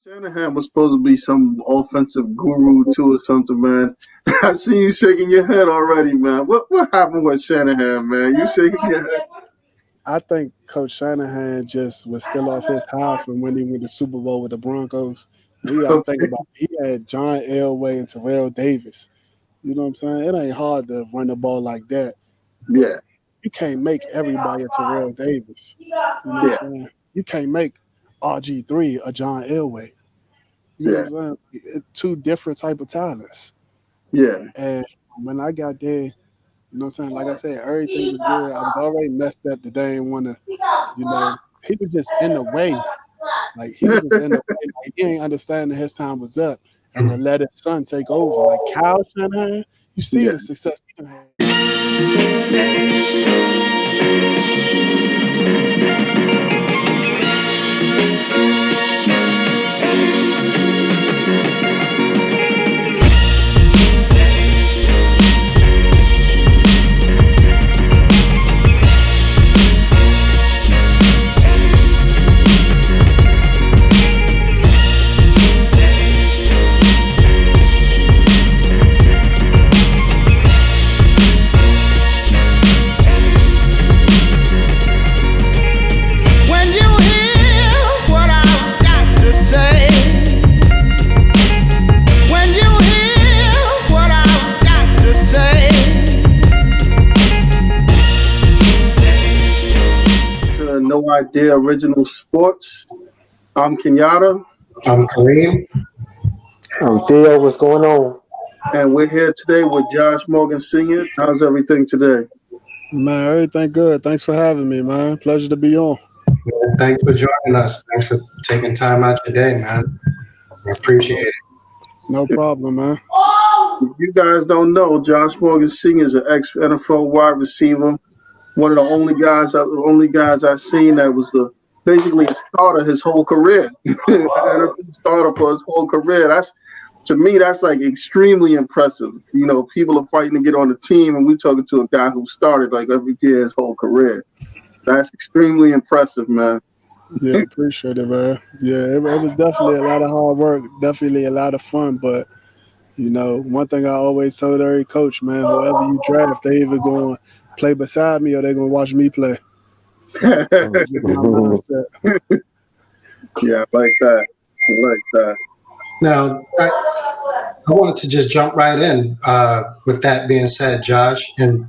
Shanahan was supposed to be some offensive guru too or something, man. I see you shaking your head already, man. What happened with Shanahan, man? You shaking your head? I think Coach Shanahan just was still off his high from when he won the Super Bowl with the Broncos. And you got to think Okay. about it. He had John Elway and Terrell Davis. You know what I'm saying? It ain't hard to run the ball like that, but Yeah, you can't make everybody a Terrell Davis. You know what yeah, I'm saying? You can't make RG3 a John Elway. You know what yeah, I'm saying? Two different type of talents. yeah. And when I got there, you know what I'm saying? Like I said, everything was good. I was already messed up that they didn't want to, he was just in the way. Like he was just in the way. Like he ain't understanding his time was up and to let his son take over. Like Kyle Shanahan, you see Yeah. the success he done had. When you hear what I've got to say, when you hear what I've got to say, To No Idea Original Sports. I'm Kenyatta, I'm Kareem. Theo, what's going on? and we're here today with Josh Morgan Sr. How's everything today? Man, everything good. Thanks for having me, man. Pleasure to be on. Thanks for joining us. Thanks for taking time out your day, man. I appreciate it. No problem, man. If you guys don't know, Josh Morgan Sr. is an ex NFL wide receiver. One of the only guys I've seen that was basically a starter his whole career, NFL starter for his whole career. That's to me, that's like extremely impressive. People are fighting to get on the team, and we're talking to a guy who started like every year his whole career. That's extremely impressive, man. Yeah, appreciate it, man. Yeah, it was definitely a lot of hard work, definitely a lot of fun. But one thing I always told every coach, man, whoever you draft, they either going to play beside me or they're going to watch me play. So Yeah, that's just my mindset. I like that. I like that. Now, I wanted to just jump right in with that being said, Josh, and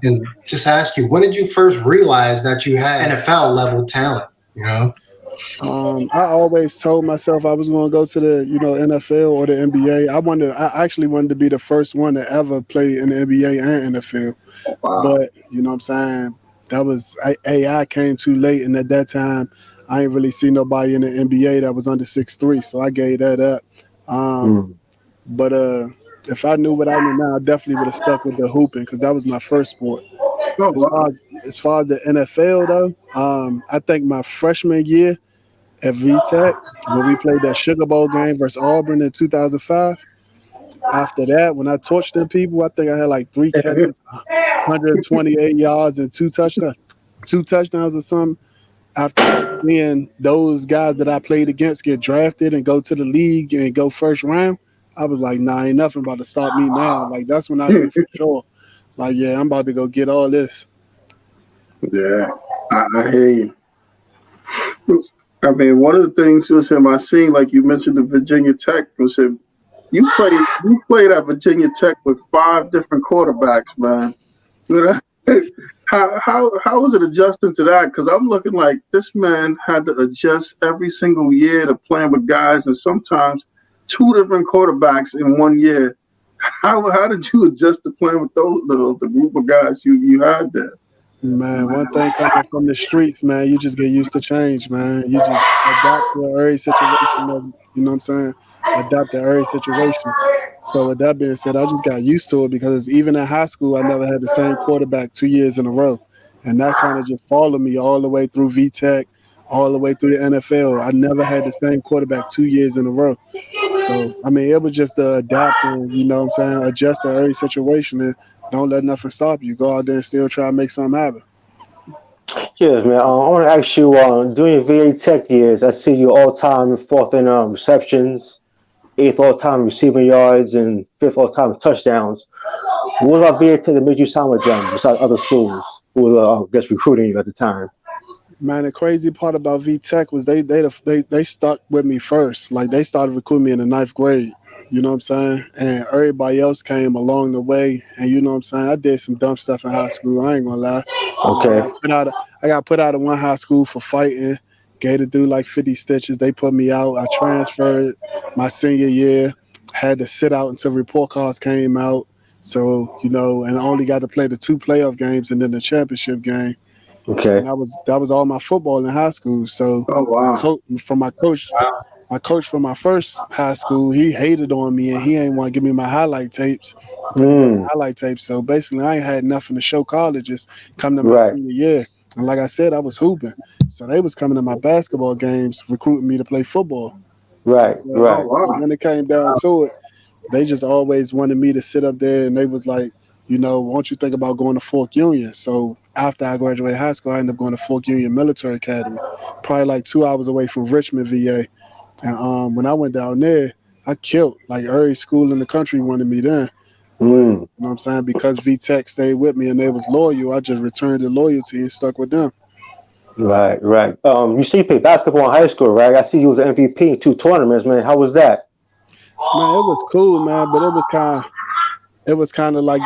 just ask you, when did you first realize that you had NFL level talent? You know? I always told myself I was going to go to the NFL or the NBA. I actually wanted to be the first one to ever play in the NBA and NFL. Wow. But you know what I'm saying? That was AI came too late, and at that time, I ain't really see nobody in the NBA that was under 6'3", so I gave that up. Um, Mm. but if I knew what I knew now, I definitely would have stuck with the hooping because that was my first sport. Oh, As far wow. as as far as the NFL though, I think my freshman year at VTech when we played that Sugar Bowl game versus Auburn in 2005. After that, when I torched them people, I think I had like three catches, 128 yards, and two touchdowns or something. After that, then those guys that I played against get drafted and go to the league and go first round. I was like, nah, ain't nothing about to stop me now. Like that's when I knew for sure. Like, yeah, I'm about to go get all this. Yeah, I hear you. I mean, one of the things was him I seen, like you mentioned, the Virginia Tech was him. You played at Virginia Tech with five different quarterbacks, man. You know, how was it adjusting to that? Because I'm looking like this man had to adjust every single year to playing with guys, and sometimes two different quarterbacks in one year. How did you adjust to playing with the group of guys you had there? Man, one thing coming from the streets, man, you just get used to change, man. You just adapt to every situation. You know what I'm saying? Adapt to every situation. So with that being said, I just got used to it because even in high school, I never had the same quarterback 2 years in a row, and that kind of just followed me all the way through VTech, all the way through the NFL. I never had the same quarterback 2 years in a row. So I mean, it was just adapt and what I'm saying, adjust to every situation and don't let nothing stop you. Go out there and still try to make something happen. Yes, man. I want to ask you, during your VA Tech years, I see you all-time fourth in receptions, eighth all-time receiving yards, and fifth all-time touchdowns. What about VA Tech that made you sign with them besides other schools who were, I guess, recruiting you at the time? Man, the crazy part about V Tech was they stuck with me first. Like they started recruiting me in the ninth grade. You know what I'm saying? And everybody else came along the way. And you know what I'm saying? I did some dumb stuff in high school. I ain't gonna lie. Okay. I got put out of one high school for fighting. Gave the dude like 50 stitches. They put me out. I transferred my senior year. Had to sit out until report cards came out. So, you know, and I only got to play the 2 playoff games and then the championship game. Okay. And that was all my football in high school. So Oh wow. from my coach from my first high school, he hated on me and he ain't want to give me my highlight tapes. Put together Mm, highlight tapes. So basically, I ain't had nothing to show colleges come to my right. senior year. And like I said, I was hooping. So they was coming to my basketball games, recruiting me to play football. Right. Oh Right. But wow. when it came down to it, they just always wanted me to sit up there and they was like, you know, won't you think about going to Fork Union? So after I graduated high school, I ended up going to Fork Union Military Academy, probably like 2 hours away from Richmond, VA. And when I went down there, I killed. Like every school in the country wanted me then. But you Mm, know what I'm saying? Because VTech stayed with me and they was loyal, I just returned the loyalty and stuck with them. right. Right. You see, you played basketball in high school, right? I see you was an MVP in 2 tournaments, man. How was that? Man, it was cool, man, but it was kind of like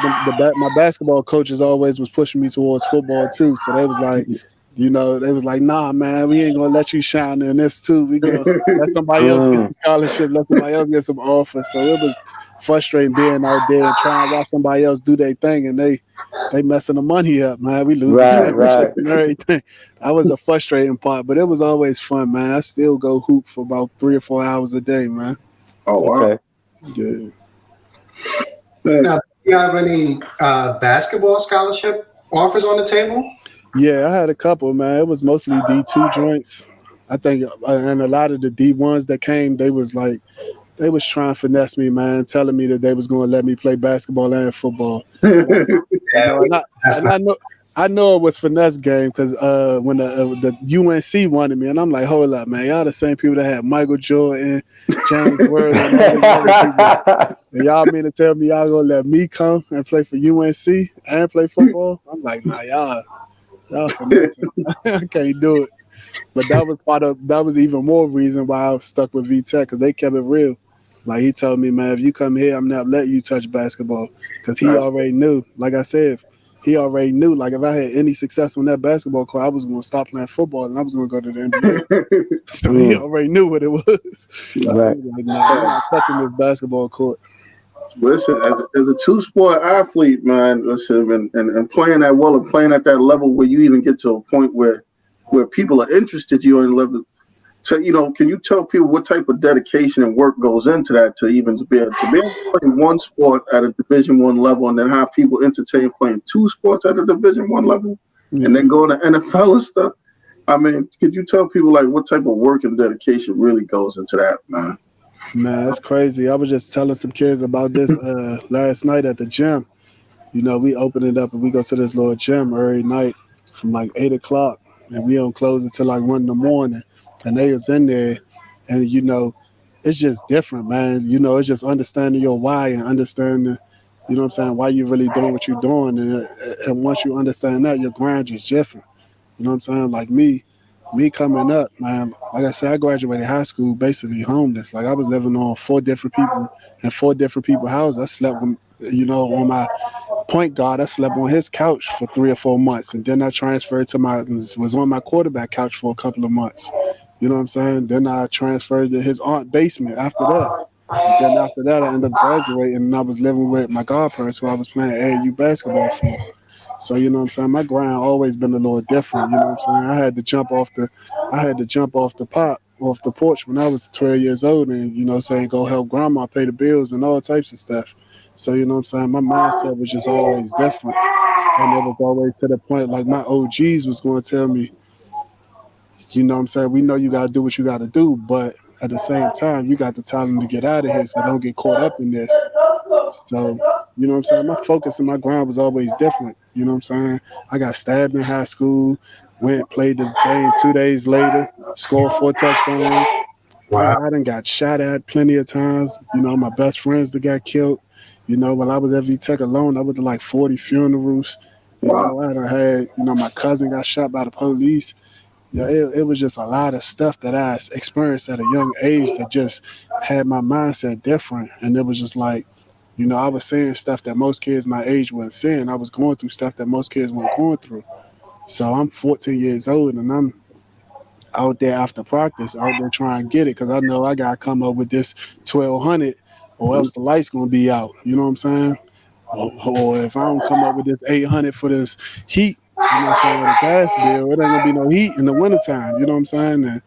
my basketball coaches always was pushing me towards football too. So they was like, you know, they was like, nah, man, we ain't gonna let you shine in this too. We gonna let somebody else get Mm, some scholarship, let somebody else get some offers. So it was frustrating being out there and trying to watch somebody else do their thing and they messing the money up, man. We losing right. Right. championships and everything. That was the frustrating part, but it was always fun, man. I still go hoop for about 3 or 4 hours a day, man. Oh wow. Okay. Yeah. Man, Now, do you have any basketball scholarship offers on the table? Yeah, I had a couple, man. It was mostly D2 joints. I think, and a lot of the D1s that came, they was trying to finesse me, man, telling me that they was going to let me play basketball and football. And I was, you Yeah, know, and I that's and not. I know it was finesse game because when the UNC wanted me, and I'm like, hold up, man, y'all the same people that had Michael Jordan, James Worthy, and all these other people. And y'all mean to tell me y'all gonna let me come and play for UNC and play football? I'm like, nah, y'all finessing. I can't do it. But that was even more reason why I was stuck with V Tech because they kept it real. Like he told me, man, if you come here, I'm not letting you touch basketball because he That's- already knew. Like I said, he already knew. Like if I had any success on that basketball court, I was going to stop playing football and I was going to go to the NBA. So he Mm, already knew what it was. So he right. was like, nah, you're not touching this basketball court. Listen, as a two sport athlete, man, listen, and playing that well and playing at that level where you even get to a point where people are interested in you and level. So, you know, can you tell people what type of dedication and work goes into that to even to be able to play one sport at a Division I level and then have people entertain playing 2 sports at a Division I level and Yeah. then go to NFL and stuff? I mean, could you tell people like what type of work and dedication really goes into that, man? Man, that's crazy. I was just telling some kids about this last night at the gym. You know, we open it up and we go to this little gym every night from like 8 o'clock, and we don't close until like 1 in the morning. And they is in there, and you know, it's just different, man. You know, it's just understanding your why and understanding, you know what I'm saying, why you really doing what you're doing, and once you understand that, your grind is different. You know what I'm saying? Like me coming up, man. Like I said, I graduated high school basically homeless. Like I was living on 4 different people in 4 different people's houses. I slept with, you know, on my point guard. I slept on his couch for 3 or 4 months, and then I transferred to was on my quarterback couch for a couple of months. You know what I'm saying? Then I transferred to his aunt basement after that. And then after that, I ended up graduating, and I was living with my godparents who I was playing AAU basketball for. So you know what I'm saying? My grind always been a little different. You know what I'm saying? I had to jump off the porch when I was 12 years old, and you know what I'm saying, go help grandma pay the bills and all types of stuff. So you know what I'm saying? My mindset was just always different, and it was always to the point like my OGs was going to tell me, you know what I'm saying, we know you got to do what you got to do, but at the same time, you got to tell them to get out of here so don't get caught up in this. So, you know what I'm saying? My focus and my grind was always different. You know what I'm saying? I got stabbed in high school. Went, played the game 2 days later, scored 4 touchdowns. Wow. I done got shot at plenty of times. My best friends that got killed. While I was at VTech alone, I went to like 40 funerals. Wow. I done had, my cousin got shot by the police. Yeah, it was just a lot of stuff that I experienced at a young age that just had my mindset different. And it was just like, I was saying stuff that most kids my age wasn't saying. I was going through stuff that most kids weren't going through. So I'm 14 years old and I'm out there after practice, out there trying to get it because I know I got to come up with this 1200 or else the light's going to be out. You know what I'm saying? Or if I don't come up with this 800 for this heat, with a gas bill, it ain't going to be no heat in the wintertime. You know what I'm saying? And,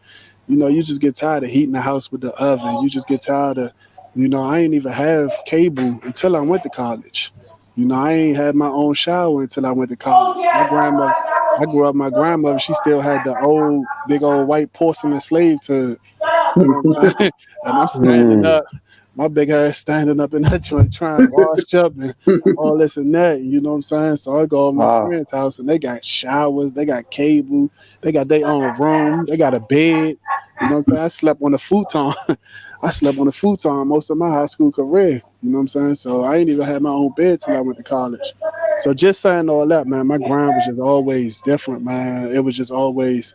you just get tired of heating the house with the oven. You just get tired of, I ain't even have cable until I went to college. I ain't had my own shower until I went to college. I grew up, my grandmother, she still had the big old white porcelain slave tub. You know what I'm saying? And I'm standing up, my big ass standing up in that joint trying to wash up and all this and that. You know what I'm saying? So I go to my friend's house and they got showers, they got cable, they got their own room, they got a bed. You know what I'm saying? I slept on a futon. I slept on a futon most of my high school career. You know what I'm saying? So I ain't even had my own bed till I went to college. So just saying all that, man, my grind was just always different, man. It was just always,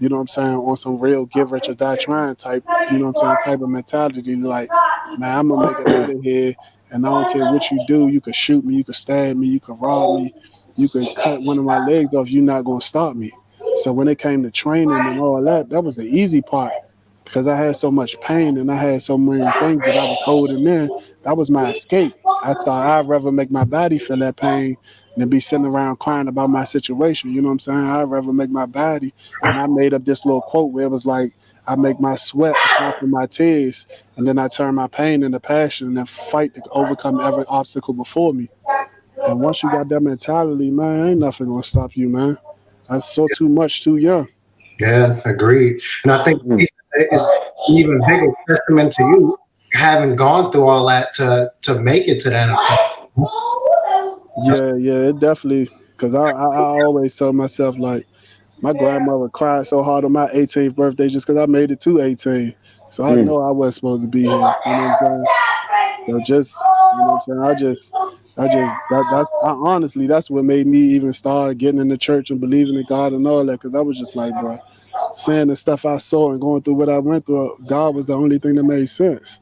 you know what I'm saying, on some real give rich or die trying type, you know what I'm saying, type of mentality. Like, man, I'm gonna make it out of here, and I don't care what you do. You could shoot me, you could stab me, you could rob me, you could cut one of my legs off. You're not gonna stop me. So when it came to training and all that, that was the easy part because I had so much pain and I had so many things that I was holding in. That was my escape. I thought I'd rather make my body feel that pain than be sitting around crying about my situation. You know what I'm saying? I'd rather make my body. And I made up this little quote where it was like, I make my sweat account for my tears, and then I turn my pain into passion and fight to overcome every obstacle before me. And once you got that mentality, man, ain't nothing gonna stop you, man. I saw too much too young. Yeah, agreed. And I think it's an even bigger testament to you having gone through all that to make it to the NFL. Yeah, it definitely. Because I always tell myself like, my grandmother cried so hard on my 18th birthday just because I made it to 18. So I know I wasn't supposed to be here. You know what I'm saying? So just, you know what I'm saying? Honestly, that's what made me even start getting in the church and believing in God and all that. Because I was just like, bro, saying the stuff I saw and going through what I went through, God was the only thing that made sense.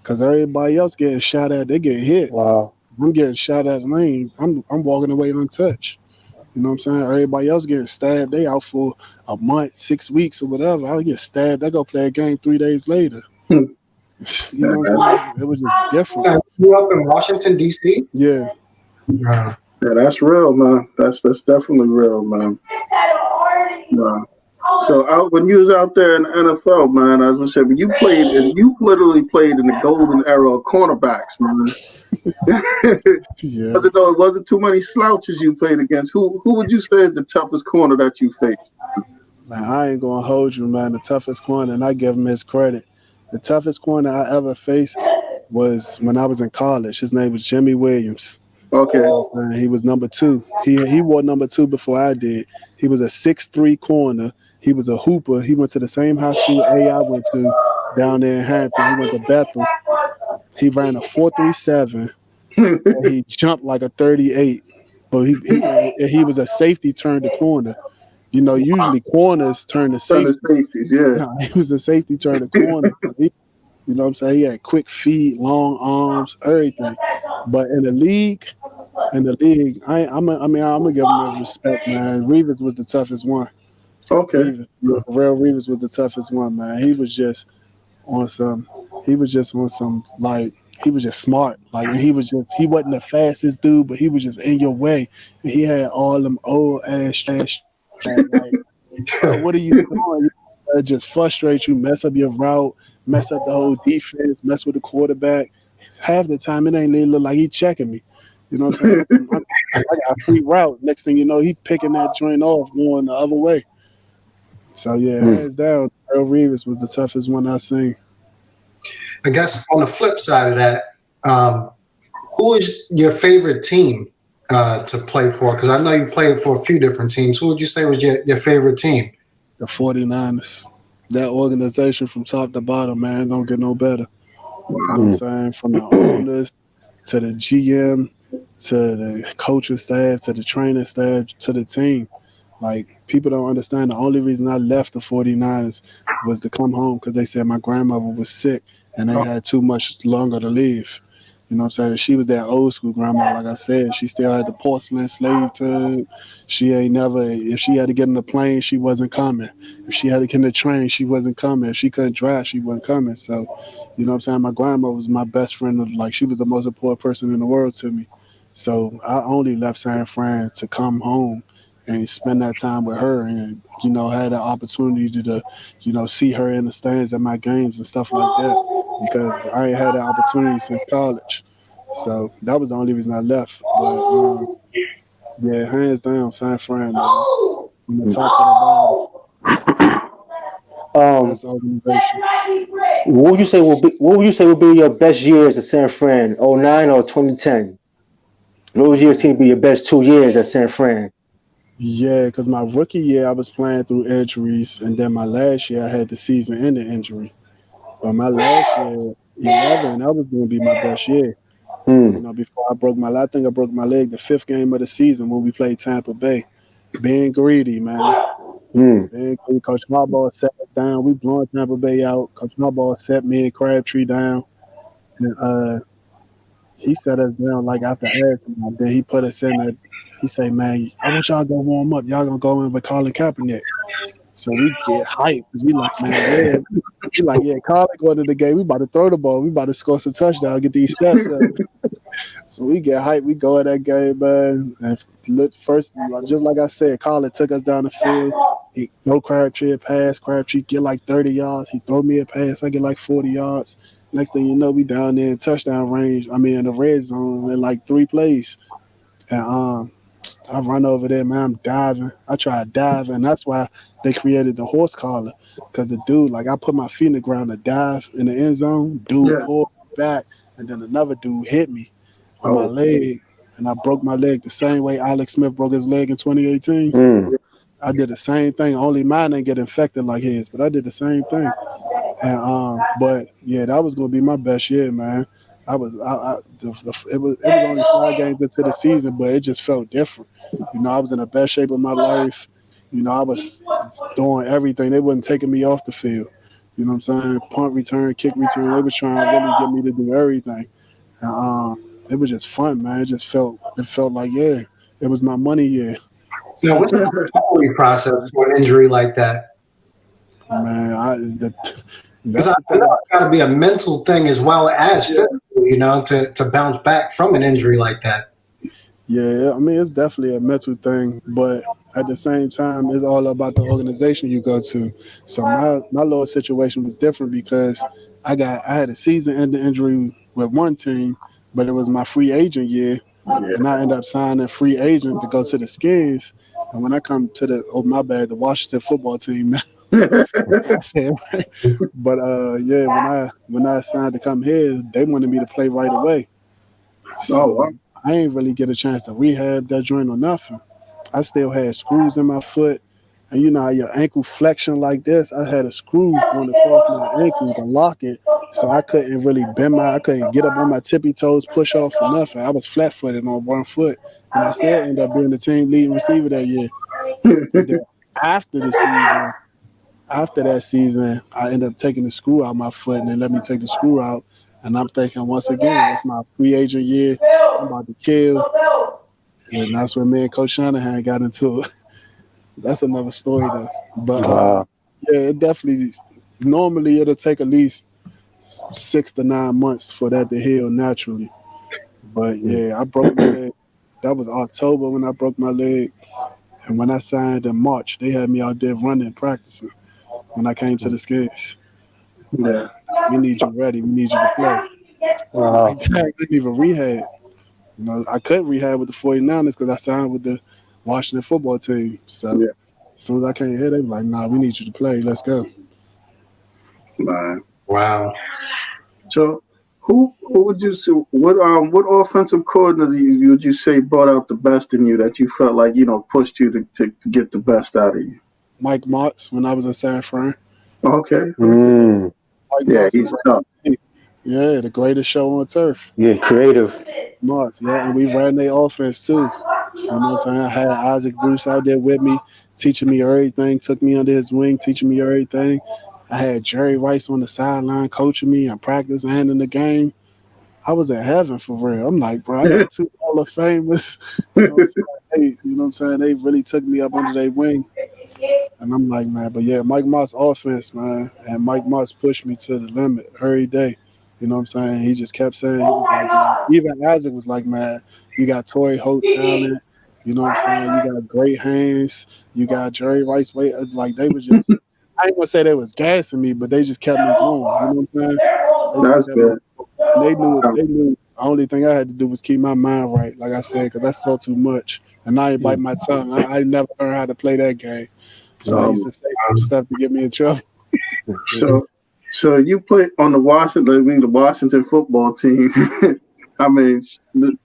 Because everybody else getting shot at, they getting hit. Wow. I'm getting shot at, and I'm walking away untouched. You know what I'm saying? Everybody else getting stabbed, they out for a month, 6 weeks, or whatever. I get stabbed, I go play a game 3 days later. You know what I'm saying? It was just different. You grew up in Washington, D.C.? Yeah. Yeah, that's real, man. That's definitely real, man. Yeah. So when you was out there in the NFL, man, as I said, when you played, and you literally played in the golden era of cornerbacks, man. Yeah. Because it wasn't too many slouches you played against. Who would you say is the toughest corner that you faced? Man, I ain't gonna hold you, man. The toughest corner, and I give him his credit. The toughest corner I ever faced was when I was in college. His name was Jimmy Williams. Okay. Man, he was number 2. He wore number 2 before I did. He was a 6'3" corner. He was a hooper. He went to the same high school I went to down there in Hampton. He went to Bethel. He ran a 4.37. And he jumped like a 38. But he was a safety turned to corner. Usually corners turn to Son of safety. safeties, yeah. No, he was a safety turned to corner. You know what I'm saying? He had quick feet, long arms, everything. But in the league, I'm gonna give him the respect, man. Reeves was the toughest one. Okay. Reeves was the toughest one, man. He was just on some. He was just on some like. He was just smart, like, and he wasn't the fastest dude, but he was just in your way. And he had all them old ass, like, what are you doing? It just frustrates you, mess up your route, mess up the whole defense, mess with the quarterback. Half the time, it ain't really look like he checking me. You know what I'm saying? I got a free route. Next thing you know, he picking that joint off, going the other way. So yeah, hands down, Earl Reeves was the toughest one I seen. I guess on the flip side of that, who is your favorite team to play for? Because I know you played for a few different teams. Who would you say was your favorite team? The 49ers. That organization from top to bottom, man, don't get no better. You know what I'm saying? From the owners to the GM to the coaching staff to the training staff to the team. Like, people don't understand. The only reason I left the 49ers was to come home because they said my grandmother was sick and they had too much longer to live. You know what I'm saying? She was that old school grandma, like I said. She still had the porcelain slave tub. She ain't never, if she had to get in the plane, she wasn't coming. If she had to get in the train, she wasn't coming. If she couldn't drive, she wasn't coming. So, you know what I'm saying? My grandma was my best friend. Like, she was the most important person in the world to me. So I only left San Fran to come home and spend that time with her and, you know, had the opportunity to, you know, see her in the stands at my games and stuff like that because I ain't had that opportunity since college. So that was the only reason I left. But, yeah, hands down, San Fran, man. From the top to the bottom, best organization. What would you say would be your best years at San Fran? 09 or 2010? Those years seem to be your best 2 years at San Fran. Yeah, because my rookie year I was playing through injuries, and then my last year I had the season-ending injury. But my last year, 11, that was going to be my best year. You know, before I broke my leg, I think I broke my leg the 5th game of the season when we played Tampa Bay. Being greedy, man. Being greedy. Coach Harbaugh set us down. We blowing Tampa Bay out. Coach Harbaugh set me and Crabtree down. And he set us down like after halftime. Then he put us in that. He say, man, I want y'all to go warm up. Y'all going to go in with Colin Kaepernick. So we get hyped because we like, man, yeah. We like, yeah, Colin going to the game. We about to throw the ball. We about to score some touchdowns, get these stats up. So we get hyped. We go in that game, man. And look, first, just like I said, Colin took us down the field. He throw Crabtree a pass. Crabtree get like 30 yards. He throw me a pass. I get like 40 yards. Next thing you know, we down there in touchdown range. I mean, in the red zone in like 3 plays. And I run over there, man. I'm diving. I try to dive, and that's why they created the horse collar. Because the dude, like, I put my feet in the ground to dive in the end zone. Dude pulled me back, and then another dude hit me on my leg, and I broke my leg the same way Alex Smith broke his leg in 2018. I did the same thing. Only mine didn't get infected like his, but I did the same thing. And but yeah, that was gonna be my best year, man. It was only 5 games into the season, but it just felt different. You know, I was in the best shape of my life. You know, I was doing everything. They wasn't taking me off the field. You know what I'm saying? Punt return, kick return. They was trying to really get me to do everything. And, it was just fun, man. It felt like, yeah, it was my money year. Now, what's the recovery process for an injury like that? Man, Because I know it's got to be a mental thing as well as physical, you know, to bounce back from an injury like that. Yeah, I mean, it's definitely a mental thing, but at the same time, it's all about the organization you go to. So my little situation was different because I had a season-ending injury with one team, but it was my free agent year, and I ended up signing free agent to go to the Skins. And when I come to the Washington football team now. I said, but yeah, when I signed to come here, they wanted me to play right away. So I ain't really get a chance to rehab that joint or nothing. I still had screws in my foot. And you know how your ankle flexion like this? I had a screw going across my ankle to lock it. So I couldn't really I couldn't get up on my tippy toes, push off or nothing. I was flat footed on one foot. And I still ended up being the team leading receiver that year. And then after that season, I ended up taking the screw out my foot and they let me take the screw out. And I'm thinking, once again, it's my free agent year. I'm about to kill. And that's when me and Coach Shanahan got into it. That's another story, though. But, yeah, it definitely – normally it'll take at least 6 to 9 months for that to heal naturally. But, yeah, I broke my leg. That was October when I broke my leg. And when I signed in March, they had me out there running, practicing when I came to the Skins. Yeah. We need you ready. We need you to play. I didn't even rehab. You know, I couldn't rehab with the 49ers because I signed with the Washington football team. So as soon as I came here, they were like, nah, we need you to play. Let's go. Man. Wow. So Who would you say? What offensive coordinator would you say brought out the best in you that you felt like pushed you to get the best out of you? Mike Motts when I was in San Fran. Okay. Mm. Mike Yeah, Motts he's was tough. yeah, the greatest show on turf. Yeah, creative. Motts, yeah, and we ran their offense too. You know what I'm saying? I had Isaac Bruce out there with me, teaching me everything, took me under his wing, teaching me everything. I had Jerry Rice on the sideline coaching me in practice and in the game. I was in heaven for real. I'm like, bro, I got two Hall of Famers. You know what I'm saying? You know what I'm saying? They really took me up under their wing. And I'm like, man, but yeah, Mike Mott's offense, man. And Mike Mott's pushed me to the limit every day. You know what I'm saying? He just kept saying, he was like, man, even Isaac was like, man, you got Torrey Holt talent. You know what I'm saying? You got great hands. You got Jerry Rice. Like, they was just, I ain't gonna say they was gassing me, but they just kept me going. You know what I'm saying? They just That's kept me good. and they knew the only thing I had to do was keep my mind right, like I said, because I saw too much. And I ain't bite my tongue. I never learned how to play that game. So I used to say some stuff to get me in trouble. So, so you played on the Washington football team. I mean,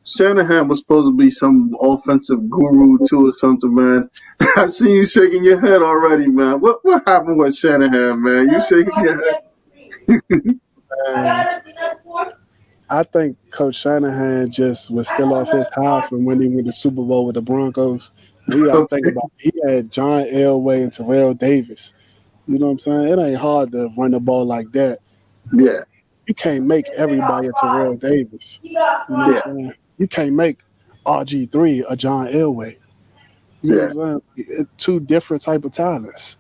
Shanahan was supposed to be some offensive guru too, or something, man. I see you shaking your head already, man. What happened with Shanahan, man? You shaking your head? I think Coach Shanahan just was still off his high from when he went to Super Bowl with the Broncos. We got to think Okay. about it. He had John Elway and Terrell Davis. You know what I'm saying? It ain't hard to run the ball like that. Yeah, But you can't make everybody a Terrell Davis. You know what yeah, I'm saying? You can't make RG3 a John Elway. You know yeah, what I'm saying? It's two different type of talents.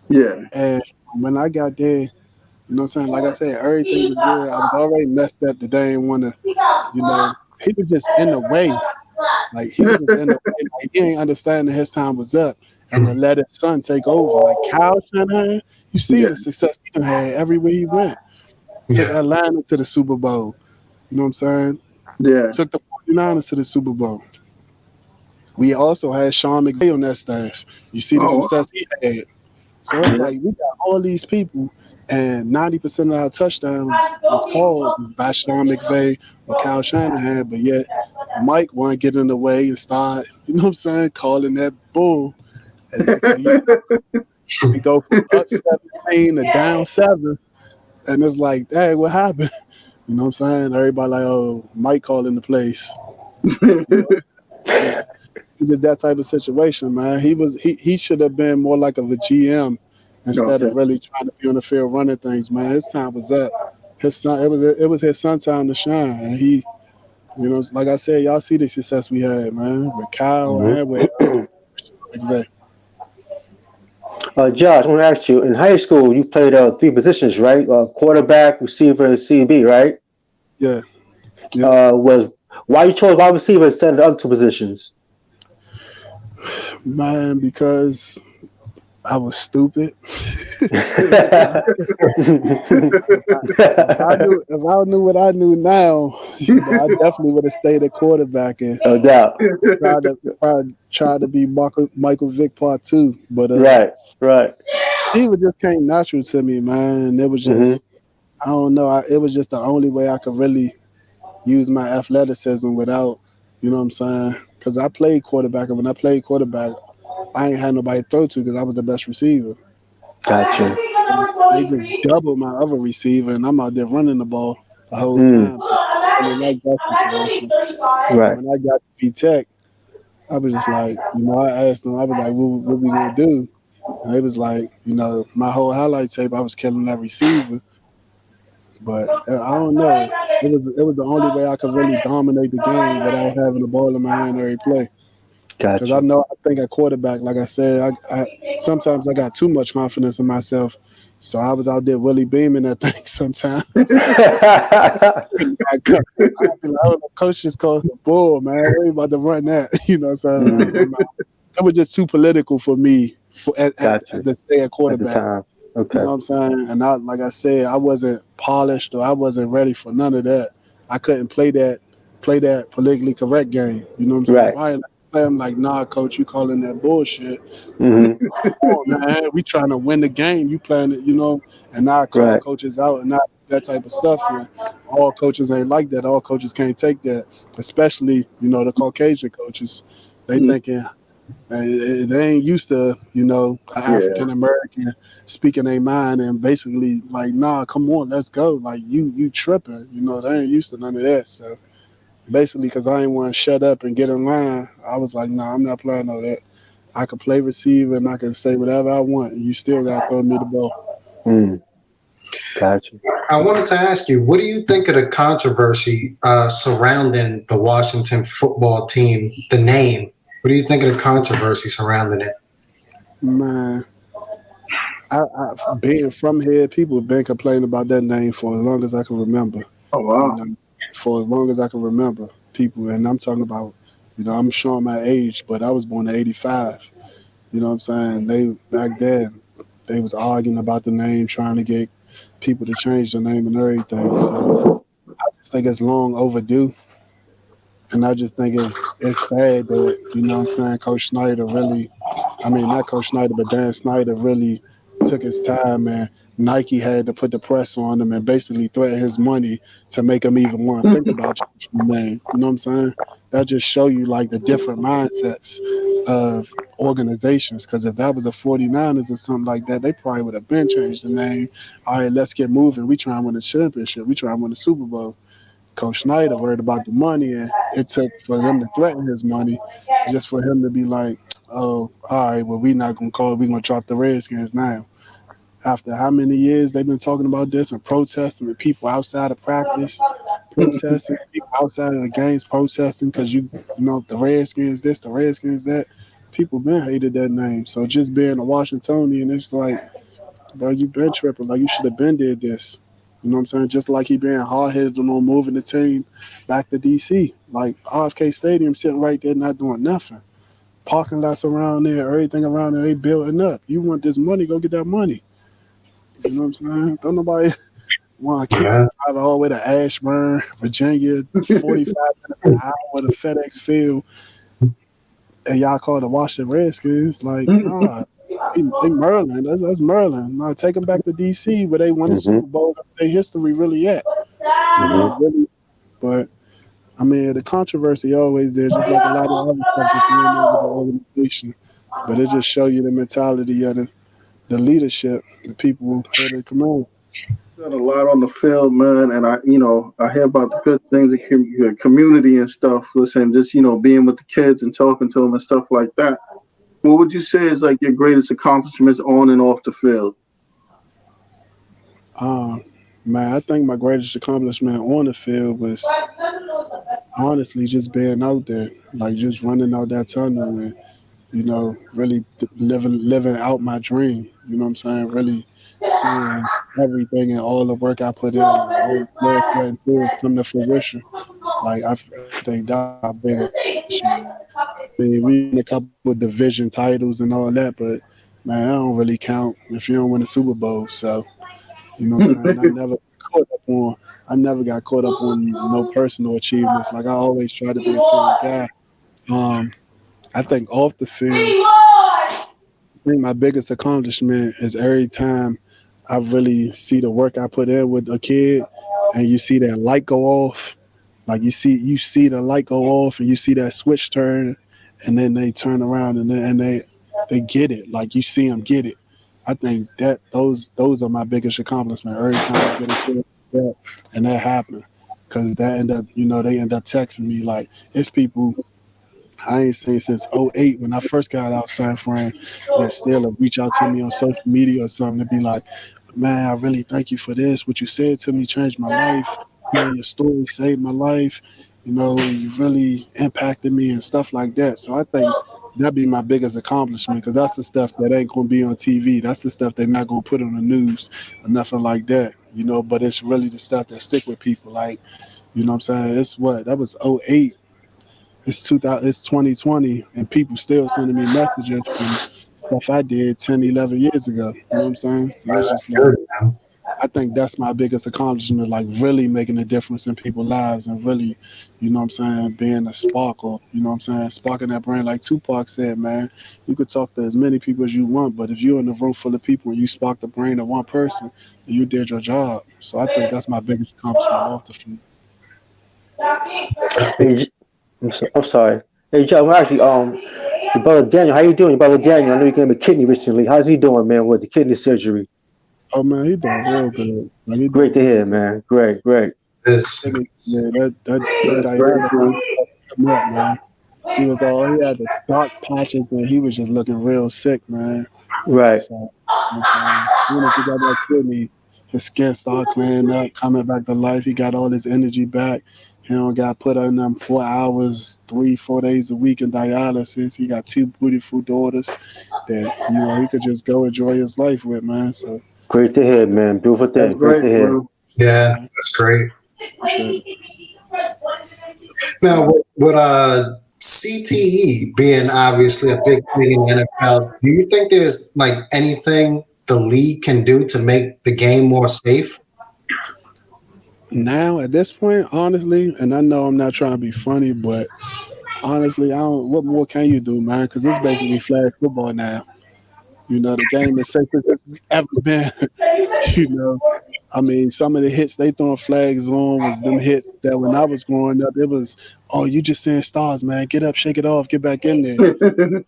yeah. And when I got there, you know what I'm saying? Like I said, everything was good. I was already messed up that they didn't want to, he was just in the way. Like he was just in the way. Like he ain't understanding his time was up and to let his son take over. Like Kyle Shanahan, you see Yeah, the success he done had everywhere he went. Took Yeah. Atlanta to the Super Bowl. You know what I'm saying? yeah. Took the 49ers to the Super Bowl. We also had Sean McVay on that staff. You see the Oh, success he had. So it's yeah. like we got all these people, and 90% of our touchdowns was called by Sean McVay or Kyle Shanahan, but yet Mike wanted to get in the way and start, you know what I'm saying, calling that bull. And next thing you know, we go from up 17 to down 7, and it's like, hey, what happened? You know what I'm saying? Everybody like, oh, Mike calling the place. You know, just that type of situation, man. He should have been more like of a GM instead Okay. of really trying to be on the field running things, man. His time was up. His son, it was his son time to shine, and he, like I said, y'all see the success we had, man, with Kyle and with McVay. Josh, I want to ask you. In high school, you played 3 positions, right? Quarterback, receiver, and CB, right? Yeah, yep, Was why you chose wide receiver instead of the other 2 positions? man, because I was stupid. If I knew what I knew now, I definitely would have stayed at quarterback and No doubt. tried to be Michael Vick part 2. But Right, right. receiver just came natural to me, man. And it was Hmm. just I don't know. It was just the only way I could really use my athleticism without, you know what I'm saying? Because I played quarterback, and when I played quarterback, I ain't had nobody to throw to because I was the best receiver. You know Gotcha. what I'm saying? They just doubled my other receiver, and I'm out there running the ball the whole Mm, time. So I really like that situation. And right. when I got to B Tech, I was just like, I asked them, I was like, what we gonna do? And they was like, my whole highlight tape, I was killing that receiver. But I don't know. It was the only way I could really dominate the game without having the ball in my hand every play. Because Gotcha. I think at quarterback, like I said, I sometimes I got too much confidence in myself. So I was out there Willie beaming that thing sometimes. I'd be like, oh, the coach just calls the bull, man. We ain't about to run that. You know what I'm saying? Mm, It was just too political for me gotcha. to stay at At the quarterback. time. You Okay. know what I'm saying? And like I said, I wasn't polished or I wasn't ready for none of that. I couldn't play that politically correct game. You know what I'm saying? If Right. I ain't play, I'm like, nah, coach, you calling that bullshit. Like, Hmm. come on, man. We trying to win the game. You playing it, and not call Right. coaches out and not that type of stuff. And all coaches ain't like that. All coaches can't take that, especially the Caucasian coaches. They Mm, thinking they ain't used to an yeah, African American speaking their mind and basically like, nah, come on, let's go. Like you tripping. They ain't used to none of that. So basically, because I ain't want to shut up and get in line, I was like, nah, I'm not playing all that. I can play receiver and I can say whatever I want, and you still got to throw me the ball. Mm, gotcha. I wanted to ask you, what do you think of the controversy surrounding the Washington football team, the name? What do you think of the controversy surrounding it? Man, being from here, people have been complaining about that name for as long as I can remember. oh You wow, know, for as long as I can remember, people, and I'm talking about, I'm showing my age, but I was born in '85. You know what I'm saying? They back then they was arguing about the name, trying to get people to change the name and everything. So I just think it's long overdue. And I just think it's sad that, what I'm saying, Coach Snyder really, I mean, not Coach Snyder, but Dan Snyder really took his time, and Nike had to put the press on him and basically threaten his money to make him even want to think about changing the name. You know what I'm saying? That just show you like the different mindsets of organizations. Because if that was the 49ers or something like that, they probably would have been changed the name. All right, let's get moving. We try and win a championship. We try and win the Super Bowl. Coach Snyder worried about the money, and it took for them to threaten his money, just for him to be like, "Oh, all right, well, we not gonna call it. We gonna drop the Redskins now." After how many years they've been talking about this and protesting, and people outside of practice protesting, people outside of the games protesting because the Redskins this, the Redskins that. People been hated that name. So just being a Washingtonian, it's like, bro, you been tripping. Like you should have been did this. You know what I'm saying? Just like he being hard headed on moving the team back to DC. Like RFK Stadium sitting right there not doing nothing. Parking lots around there, everything around there, they building up. You want this money, go get that money. You know what I'm saying? Don't nobody want to keep Yeah. driving all the way to Ashburn, Virginia, 45 minutes an hour to FedEx Field, and y'all call it the Washington Redskins. Like, nah, they Maryland. That's Maryland. Nah, take them back to DC where they won the Mm-hmm. Super Bowl. Their history really at. Mm-hmm. Really. But I mean, the controversy always there, just like a lot of other stuff that's going on with the organization. But it just show you the mentality of the leadership, the people at the command. done a lot on the field, man, and I hear about the good things in community and stuff. Listen, just being with the kids and talking to them and stuff like that. What would you say is like your greatest accomplishments on and off the field? Um, Man, I think my greatest accomplishment on the field was honestly just being out there, like just running out that tunnel and really living out my dream. You know what I'm saying? Really seeing everything and all the work I put in and all the blood, sweat, and tears come to fruition. Like I think that's my biggest accomplishment. I mean, we won a couple of division titles and all that, but man, that don't really count if you don't win the Super Bowl. So you know what I'm saying? I never got caught up on no personal achievements. Like I always try to be a team guy. Um, I think off the field, I think my biggest accomplishment is every time I really see the work I put in with a kid, and you see that light go off. Like you see the light go off, and you see that switch turn, and then they turn around and they get it. Like you see them get it. I think that those are my biggest accomplishment. Every time I get a kid like that, and that happened, because that end up they end up texting me like it's people I ain't seen since '08 when I first got out San Fran that still reach out to me on social media or something to be like, man, I really thank you for this. What you said to me changed my life. Man, your story saved my life. You really impacted me and stuff like that. So I think that'd be my biggest accomplishment because that's the stuff that ain't gonna be on TV. That's the stuff they're not gonna put on the news or nothing like that. But it's really the stuff that stick with people. Like, what I'm saying? It's what that was '08. It's 2020, and people still sending me messages from stuff I did 10, 11 years ago. You know what I'm saying? So it's That's just like, good, man. I think that's my biggest accomplishment, like really making a difference in people's lives and really, you know what I'm saying, being a spark or, you know what I'm saying, sparking that brain. Like Tupac said, man, you could talk to as many people as you want, but if you're in a room full of people and you spark the brain of one person, then you did your job. So I think that's my biggest accomplishment off the field. Hey, I'm sorry. Hey, Joe, well, actually, your brother Daniel, how you doing? Your brother Daniel, I know you came a kidney recently. How's he doing, man, with the kidney surgery? Oh, man, he doing real good. Like, he Great doing to real hear, good. man. Great, great. This, Yeah, that That's great, dialysis man. him up, man. He had the dark patches and he was just looking real sick, man. Right. So, you know what I'm saying? As soon as he got that kidney, his skin started clearing up, coming back to life. He got all his energy back. He don't got put in them 4 hours, 3, 4 days a week in dialysis. He got two beautiful daughters that, you know, he could just go enjoy his life with, man. So, Great to hear, man. Beautiful That's thing. Great to great, hear. bro. yeah, man, that's great. appreciate it. Now, with CTE being obviously a big thing in the NFL, do you think there's like anything the league can do to make the game more safe? Now, at this point, honestly, and I know I'm not trying to be funny, but honestly, I don't. What more can you do, man? Because it's basically flag football now. You know, the game is safe as it's ever been. You know, I mean, some of the hits they throwing flags on was them hits that when I was growing up, it was, oh, you just seeing stars, man. Get up, shake it off, get back in there. You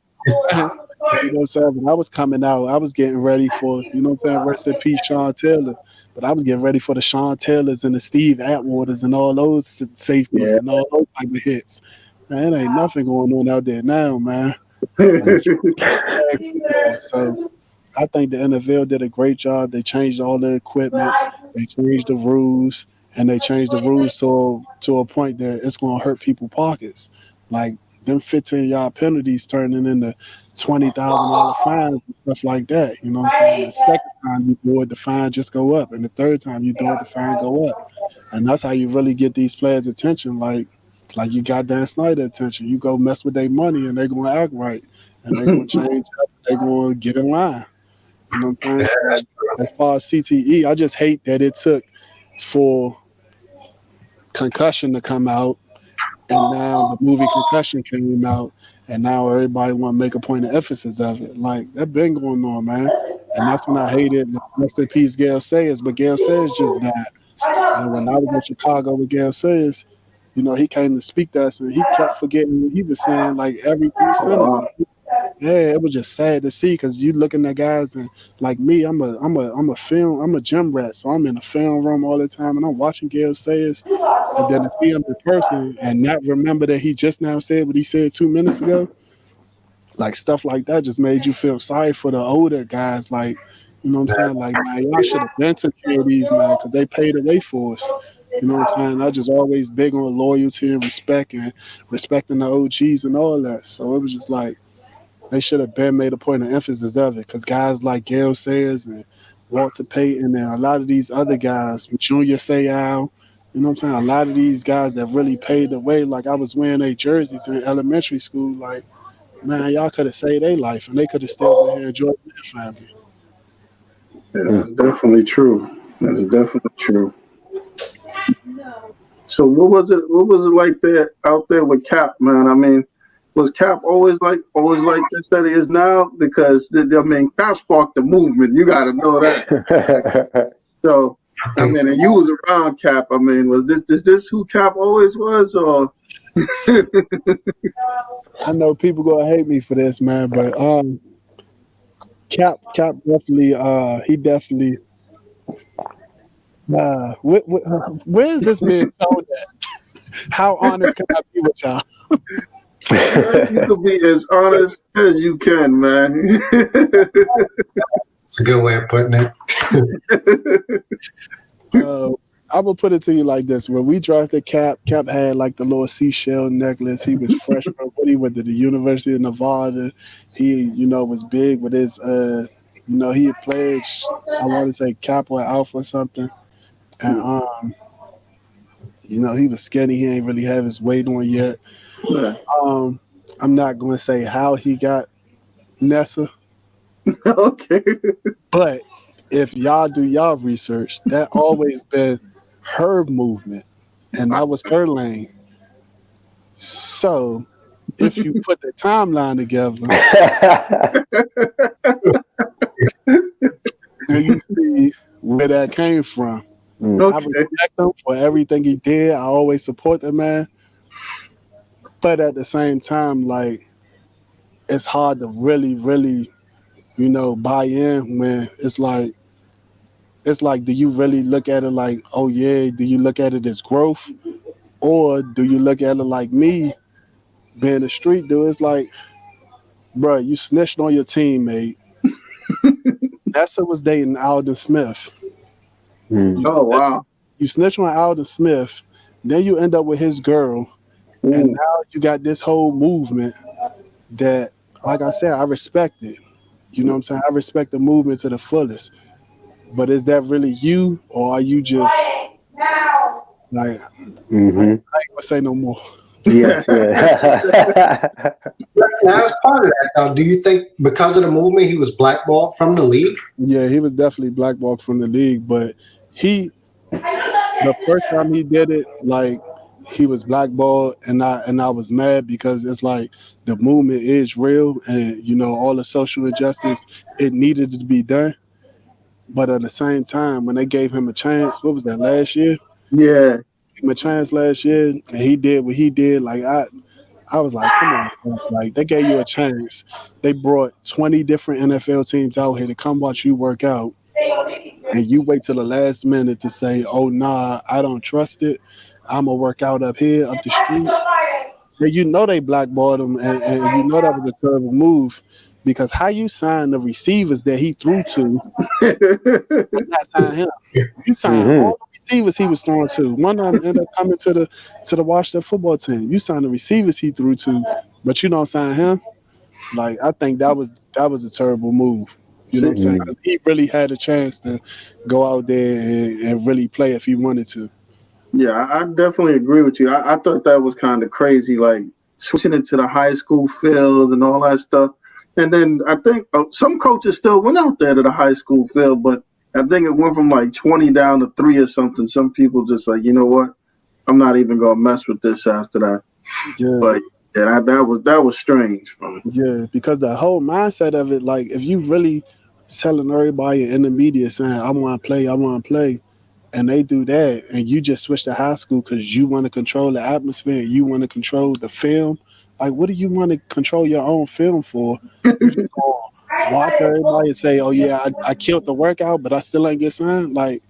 know what I'm saying? When I was coming out, I was getting ready for, you know what I'm saying, rest in peace, Sean Taylor. But I was getting ready for the Sean Taylors and the Steve Atwaters and all those safeties Yeah. and all those type of hits. Man, it ain't nothing going on out there now, man. Like flag football. So I think the NFL did a great job. They changed all the equipment, they changed the rules, and they changed the rules to a point that it's going to hurt people's pockets. Like them 15-yard penalties turning into $20,000 fines and stuff like that. You know what I'm saying? The second time you do it, the fine just go up, and the third time you do it, the fine go up. And that's how you really get these players' attention. Like you got Dan Snyder attention. You go mess with their money, and they're gonna act right, and they're gonna change up. They're gonna get in line. You know what I'm saying? Yeah, So that's as far as CTE, I just hate that it took for concussion to come out, and now the movie Concussion came out, and now everybody want to make a point of emphasis of it. Like that been going on, man. And that's when I hated. Rest in peace, Gail Sayers. But Gail Sayers just died. And when I was in Chicago with Gail Sayers, you know, he came to speak to us, and he kept forgetting what he was saying like every 3 sentences. Wow. Yeah, it was just sad to see because you looking at guys and like me, I'm a gym rat, so I'm in a film room all the time, and I'm watching Gail Sayers, and then to see him in person and not remember that he just now said what he said 2 minutes ago, like stuff like that just made you feel sorry for the older guys, like. You know what I'm saying? Like, man, y'all should have been took care of these, man, because they paid the way for us. You know what I'm saying? I just always big on loyalty and respect and respecting the OGs and all that. So it was just like, they should have been made a point of emphasis of it because guys like Gail Sayers and Walter Payton and a lot of these other guys, Junior Seau, you know what I'm saying? A lot of these guys that really paid the way, like I was wearing their jerseys in elementary school, like, man, y'all could have saved their life and they could have still been here enjoying their family. Yeah, that's definitely true. That's definitely true. So what was it? What was it like there out there with Cap, man? I mean, was Cap always like this that he is now? Because I mean, Cap sparked the movement. You got to know that. So I mean, and you was around Cap. I mean, was this who Cap always was, or? I know people gonna hate me for this, man, but Cap definitely he definitely where is this being shown at? How honest can I be with y'all? You could be as honest as you can, man. It's a good way of putting it. I will put it to you like this: when we drafted Cap had like the little seashell necklace. He was freshman when he went to the University of Nevada. He, you know, was big with his, you know, he had played. I want to say Kappa or Alpha or something, and you know, he was skinny. He ain't really have his weight on yet. Yeah. I'm not going to say how he got Nessa, Okay. but if y'all do y'all research, that always been her movement, and that was her lane. So if you put the timeline together, then you see where that came from. I Okay. respect him for everything he did. I always support the man, but at the same time, like it's hard to really, really, buy in when it's like, do you really look at it like, oh yeah, do you look at it as growth, or do you look at it like me being a street dude? It's like, bro, you snitched on your teammate. Nessa was dating Alden Smith. Mm. You Oh snitch, wow. you snitch on Alden Smith, then you end up with his girl, and Ooh. now you got this whole movement that, like I said, I respect it. You know what I'm saying? I respect the movement to the fullest. But is that really you, or are you just like, I Hmm. ain't gonna say no more. Yes, yeah. Now, as part of that, though, do you think because of the movement he was blackballed from the league? Yeah, he was definitely blackballed from the league, but he the first time he did it, like he was blackballed, and I was mad because it's like the movement is real, and all the social injustice, it needed to be done. But at the same time, when they gave him a chance, what was that, last year? Yeah. Gave him a chance last year, and he did what he did. Like I was like, come on, bro. Like they gave you a chance. They brought 20 different NFL teams out here to come watch you work out, and you wait till the last minute to say, "Oh nah, I don't trust it. I'm gonna work out up here, up the street." And they blackballed him, and that was a terrible move because how you sign the receivers that he threw to, not sign him. You signed Hmm. all the receivers he was throwing to. One of them ended up coming to the Washington football team. You signed the receivers he threw to, but you don't sign him. Like I think that was a terrible move. You know what I'm saying? Mm. Because he really had a chance to go out there and really play if he wanted to. Yeah, I definitely agree with you. I thought that was kind of crazy, like switching into the high school field and all that stuff. And then I think some coaches still went out there to the high school field, but I think it went from like 20 down to 3 or something. Some people just like, you know what? I'm not even gonna mess with this after that. Yeah, But yeah, that was strange for me. yeah. Because the whole mindset of it, like if you really telling everybody in the media saying, I want to play, and they do that, and you just switch to high school because you want to control the atmosphere, and you want to control the film. Like, what do you want to control your own film for? You just gonna watch everybody and say, "Oh yeah, I killed the workout, but I still ain't get signed." Like,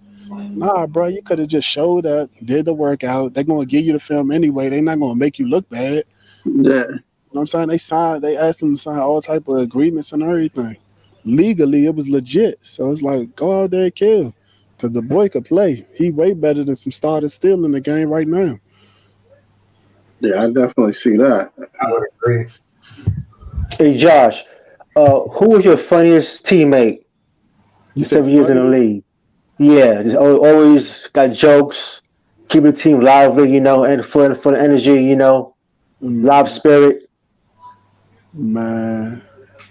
nah, bro, you could have just showed up, did the workout. They're gonna give you the film anyway. They're not gonna make you look bad. Yeah, You know what I'm saying? They asked them to sign all type of agreements and everything. Legally, it was legit. So it's like, go out there and kill. Because the boy could play. He way better than some starters still in the game right now. yeah, I definitely see that. I would agree. Hey Josh, who was your funniest teammate You in said 7 years in the funny? league? Yeah, just always got jokes, keep the team lively, and for the energy, live Mm, spirit. man,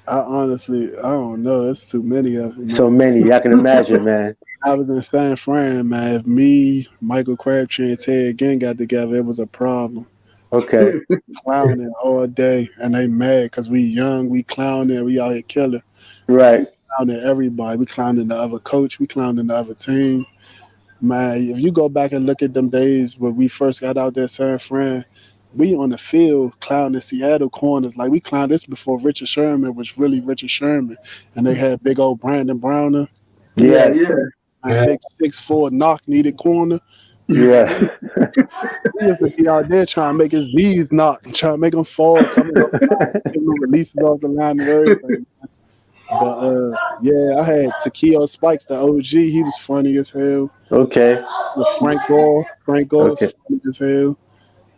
I don't know. It's too many of them, So man. many, I can imagine, man. I was in San Fran, man. If me, Michael Crabtree, and Ted again got together, it was a problem. Okay, Clowning all day, and they mad because we young, we clowning, we out here killing. right. Clowning everybody. We clowning the other coach. We clowning the other team. Man, if you go back and look at them days when we first got out there, San Fran, we on the field clowning Seattle corners. Like we clowned this before Richard Sherman was really Richard Sherman, and they had big old Brandon Browner, Yeah, Yes, yeah. a Yeah. big 6'4" knock needed corner. yeah. He used to be out there trying to make his knees knock, trying to make him fall, coming off the line, giving him releases off the line and everything. But yeah, I had Takeo Spikes, the OG. He was funny as hell. Okay, With Frank Gore. Frank Gore was okay. funny as hell.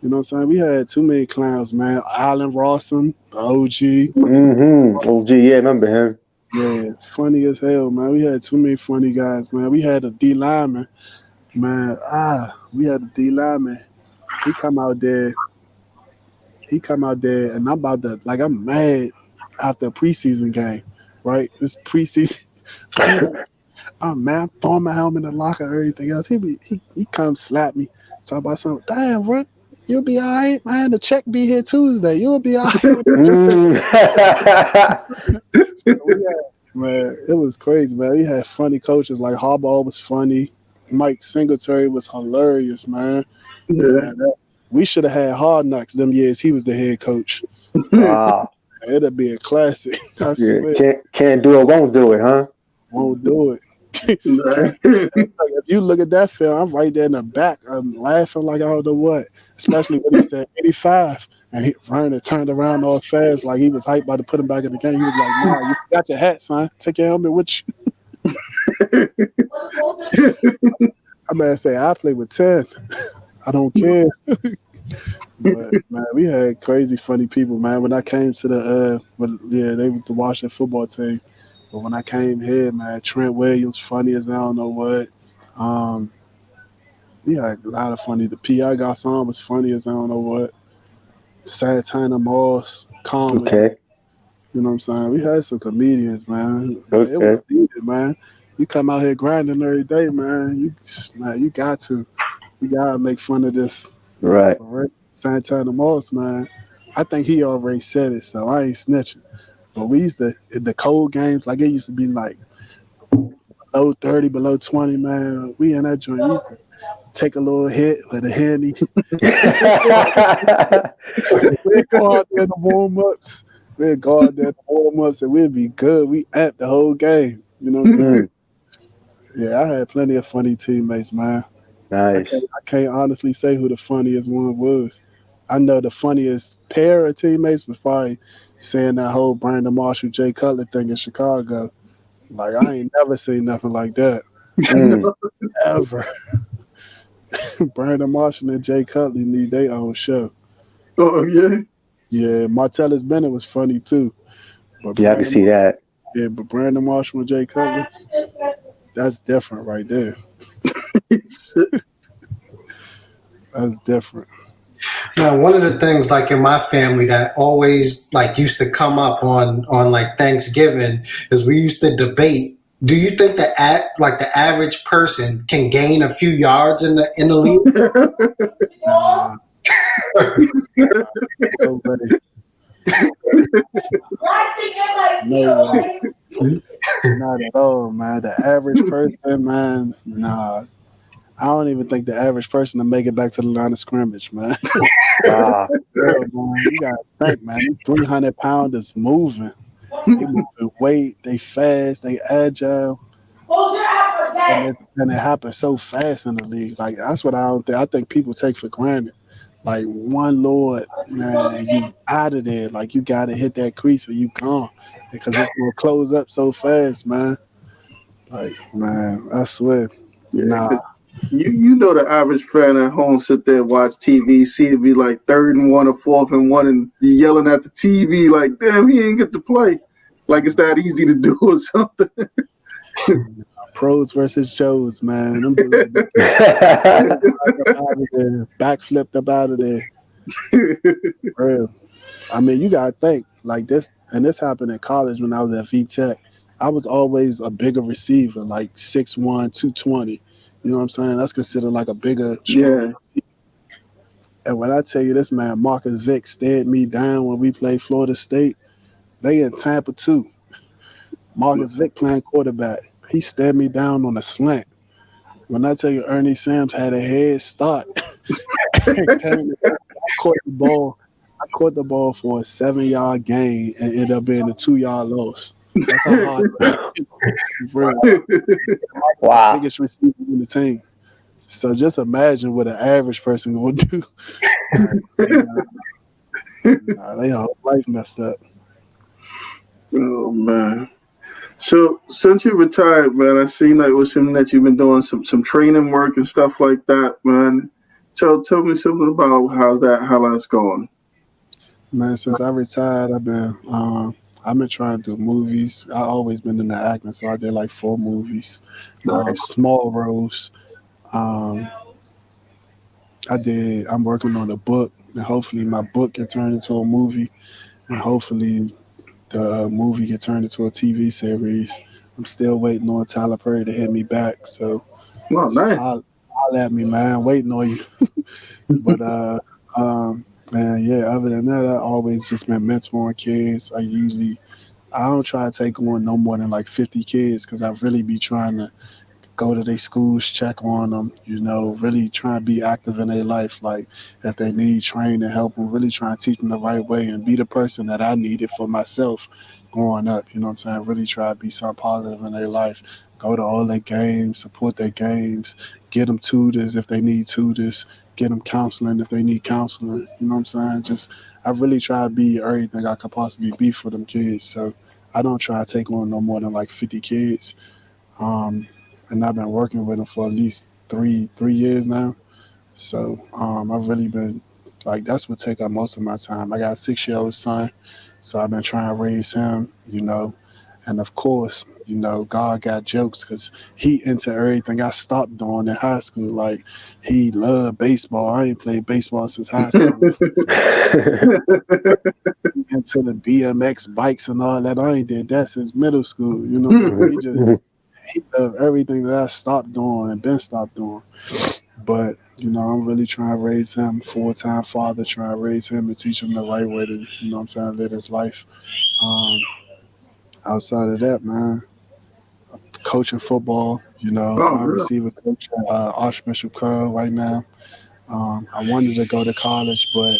You know what I'm saying? We had too many clowns, man. Allen Rawson, the OG. OG, yeah, remember him. Yeah, funny as hell, man. We had too many funny guys, man. We had a D lineman, man. We had a D lineman. He come out there. He come out there, and I'm mad after a preseason game, right? This preseason. Man, I'm throwing my helmet in the locker and everything else. He come slap me, talk about something. Damn, Rick, you'll be all right, man. The check be here Tuesday. You'll be all right with the man, it was crazy, man. We had funny coaches like Harbaugh was funny. Mike Singletary was hilarious, man. Yeah. Man, we should have had Hard Knocks them years he was the head coach. Wow. It'll be a classic. I Yeah, swear. can't do it, won't do it, huh? Won't do it. Nah. If you look at that film, I'm right there in the back. I'm laughing like I don't know what. Especially when he said 85 and Vernon turned around all fast like he was hyped about to put him back in the game. He was like, "Nah, you got your hat, son. Take your helmet with you." I man say I play with 10. I don't care. But man, we had crazy funny people, man. When I came to they were the Washington football team. But when I came here, man, Trent Williams, funny as I don't know what. We had a lot of funny. The P.I. Garcon was funny as I don't know what. Santana Moss, comedy. Okay. You know what I'm saying? We had some comedians, man. But it was needed, man. You come out here grinding every day, man. You got to. You gotta make fun of this. Right. Santana Moss, man. I think he already said it, so I ain't snitching. But we used to, in the cold games, like it used to be like below 30, below 20, man. We in that joint. We used to take a little hit with a handy. We'd go out there in the warm-ups. We'd go out there in the warm-ups and we'd be good. We amped the whole game. You know what I'm saying? Yeah, I had plenty of funny teammates, man. Nice. I can't honestly say who the funniest one was. I know the funniest pair of teammates was probably saying that whole Brandon Marshall, Jay Cutler thing in Chicago. Like, I ain't never seen nothing like that. Ever. Brandon Marshall and Jay Cutler need their own show. Oh, yeah? Yeah, Martellus Bennett was funny, too. But Yeah, I can see that. Yeah, but Brandon Marshall and Jay Cutler, that's different right there. That's different. Now, one of the things like in my family that always like used to come up on like Thanksgiving is we used to debate. Do you think the average person can gain a few yards in the league? No way. Not at all, man. The average person, man, nah. I don't even think the average person will make it back to the line of scrimmage, man. Wow. Girl, man, you gotta think, man. 300-pounders moving. They moving weight, they fast, they agile. And it happens so fast in the league. Like, that's what I think people take for granted. Like, one Lord, man, you out of there. Like, you gotta hit that crease or you gone. Because it's gonna close up so fast, man. Like, man, I swear. Yeah, nah. You know the average fan at home sit there watch TV, see it be like 3rd and 1 or 4th and 1, and you yelling at the TV like, damn, he ain't get to play. Like it's that easy to do or something. Pros versus Joes, man. Them backflipped up out of there. Real. I mean, you gotta think like this, and this happened in college when I was at VTech. I was always a bigger receiver, like 6'1", 220. You know what I'm saying? That's considered like a bigger. Yeah. And when I tell you this, man, Marcus Vick stared me down when we played Florida State. They in Tampa too. Marcus Vick playing quarterback. He stared me down on a slant. When I tell you Ernie Sims had a head start, I caught the ball for a 7-yard gain and ended up being a 2-yard loss. That's how hard. Wow. Biggest receiver in the team. So just imagine what an average person gonna do. They whole life messed up. Oh man. So since you retired, man, I seen that was something that you've been doing some training work and stuff like that, man. Tell me something about how that's going. Man, since I retired, I've been trying to do movies. I always been into acting, so I did like 4 movies, small roles. I'm working on a book, and hopefully my book can turn into a movie, and hopefully the movie get turned into a TV series. I'm still waiting on Tyler Perry to hit me back. So Oh, just nice. holler at me, man. Waiting on you. But man, yeah. Other than that, I always just been mentoring kids. I don't try to take on no more than like 50 kids because I really be trying to go to their schools, check on them, really try to be active in their life. Like if they need training, help them, really try to teach them the right way and be the person that I needed for myself growing up. You know what I'm saying? Really try to be something positive in their life. Go to all their games, support their games, get them tutors if they need tutors, get them counseling if they need counseling. You know what I'm saying? Just I really try to be everything I could possibly be for them kids. So I don't try to take on no more than like 50 kids. Um, and I've been working with them for at least three years now. So I've really been like that's what take up most of my time. I got a 6-year-old son, so I've been trying to raise him, and of course, God got jokes because he into everything I stopped doing in high school. Like he loved baseball. I ain't played baseball since high school. Into the BMX bikes and all that. I ain't did that since middle school. You know what I'm saying? He loved everything that I stopped doing and been stopped doing. But I'm really trying to raise him, full time father, trying to raise him and teach him the right way to, what I'm saying, live his life. Um, Outside of that, man, coaching football, Oh, wide real. receiver coach at Archbishop Curl right now. I wanted to go to college, but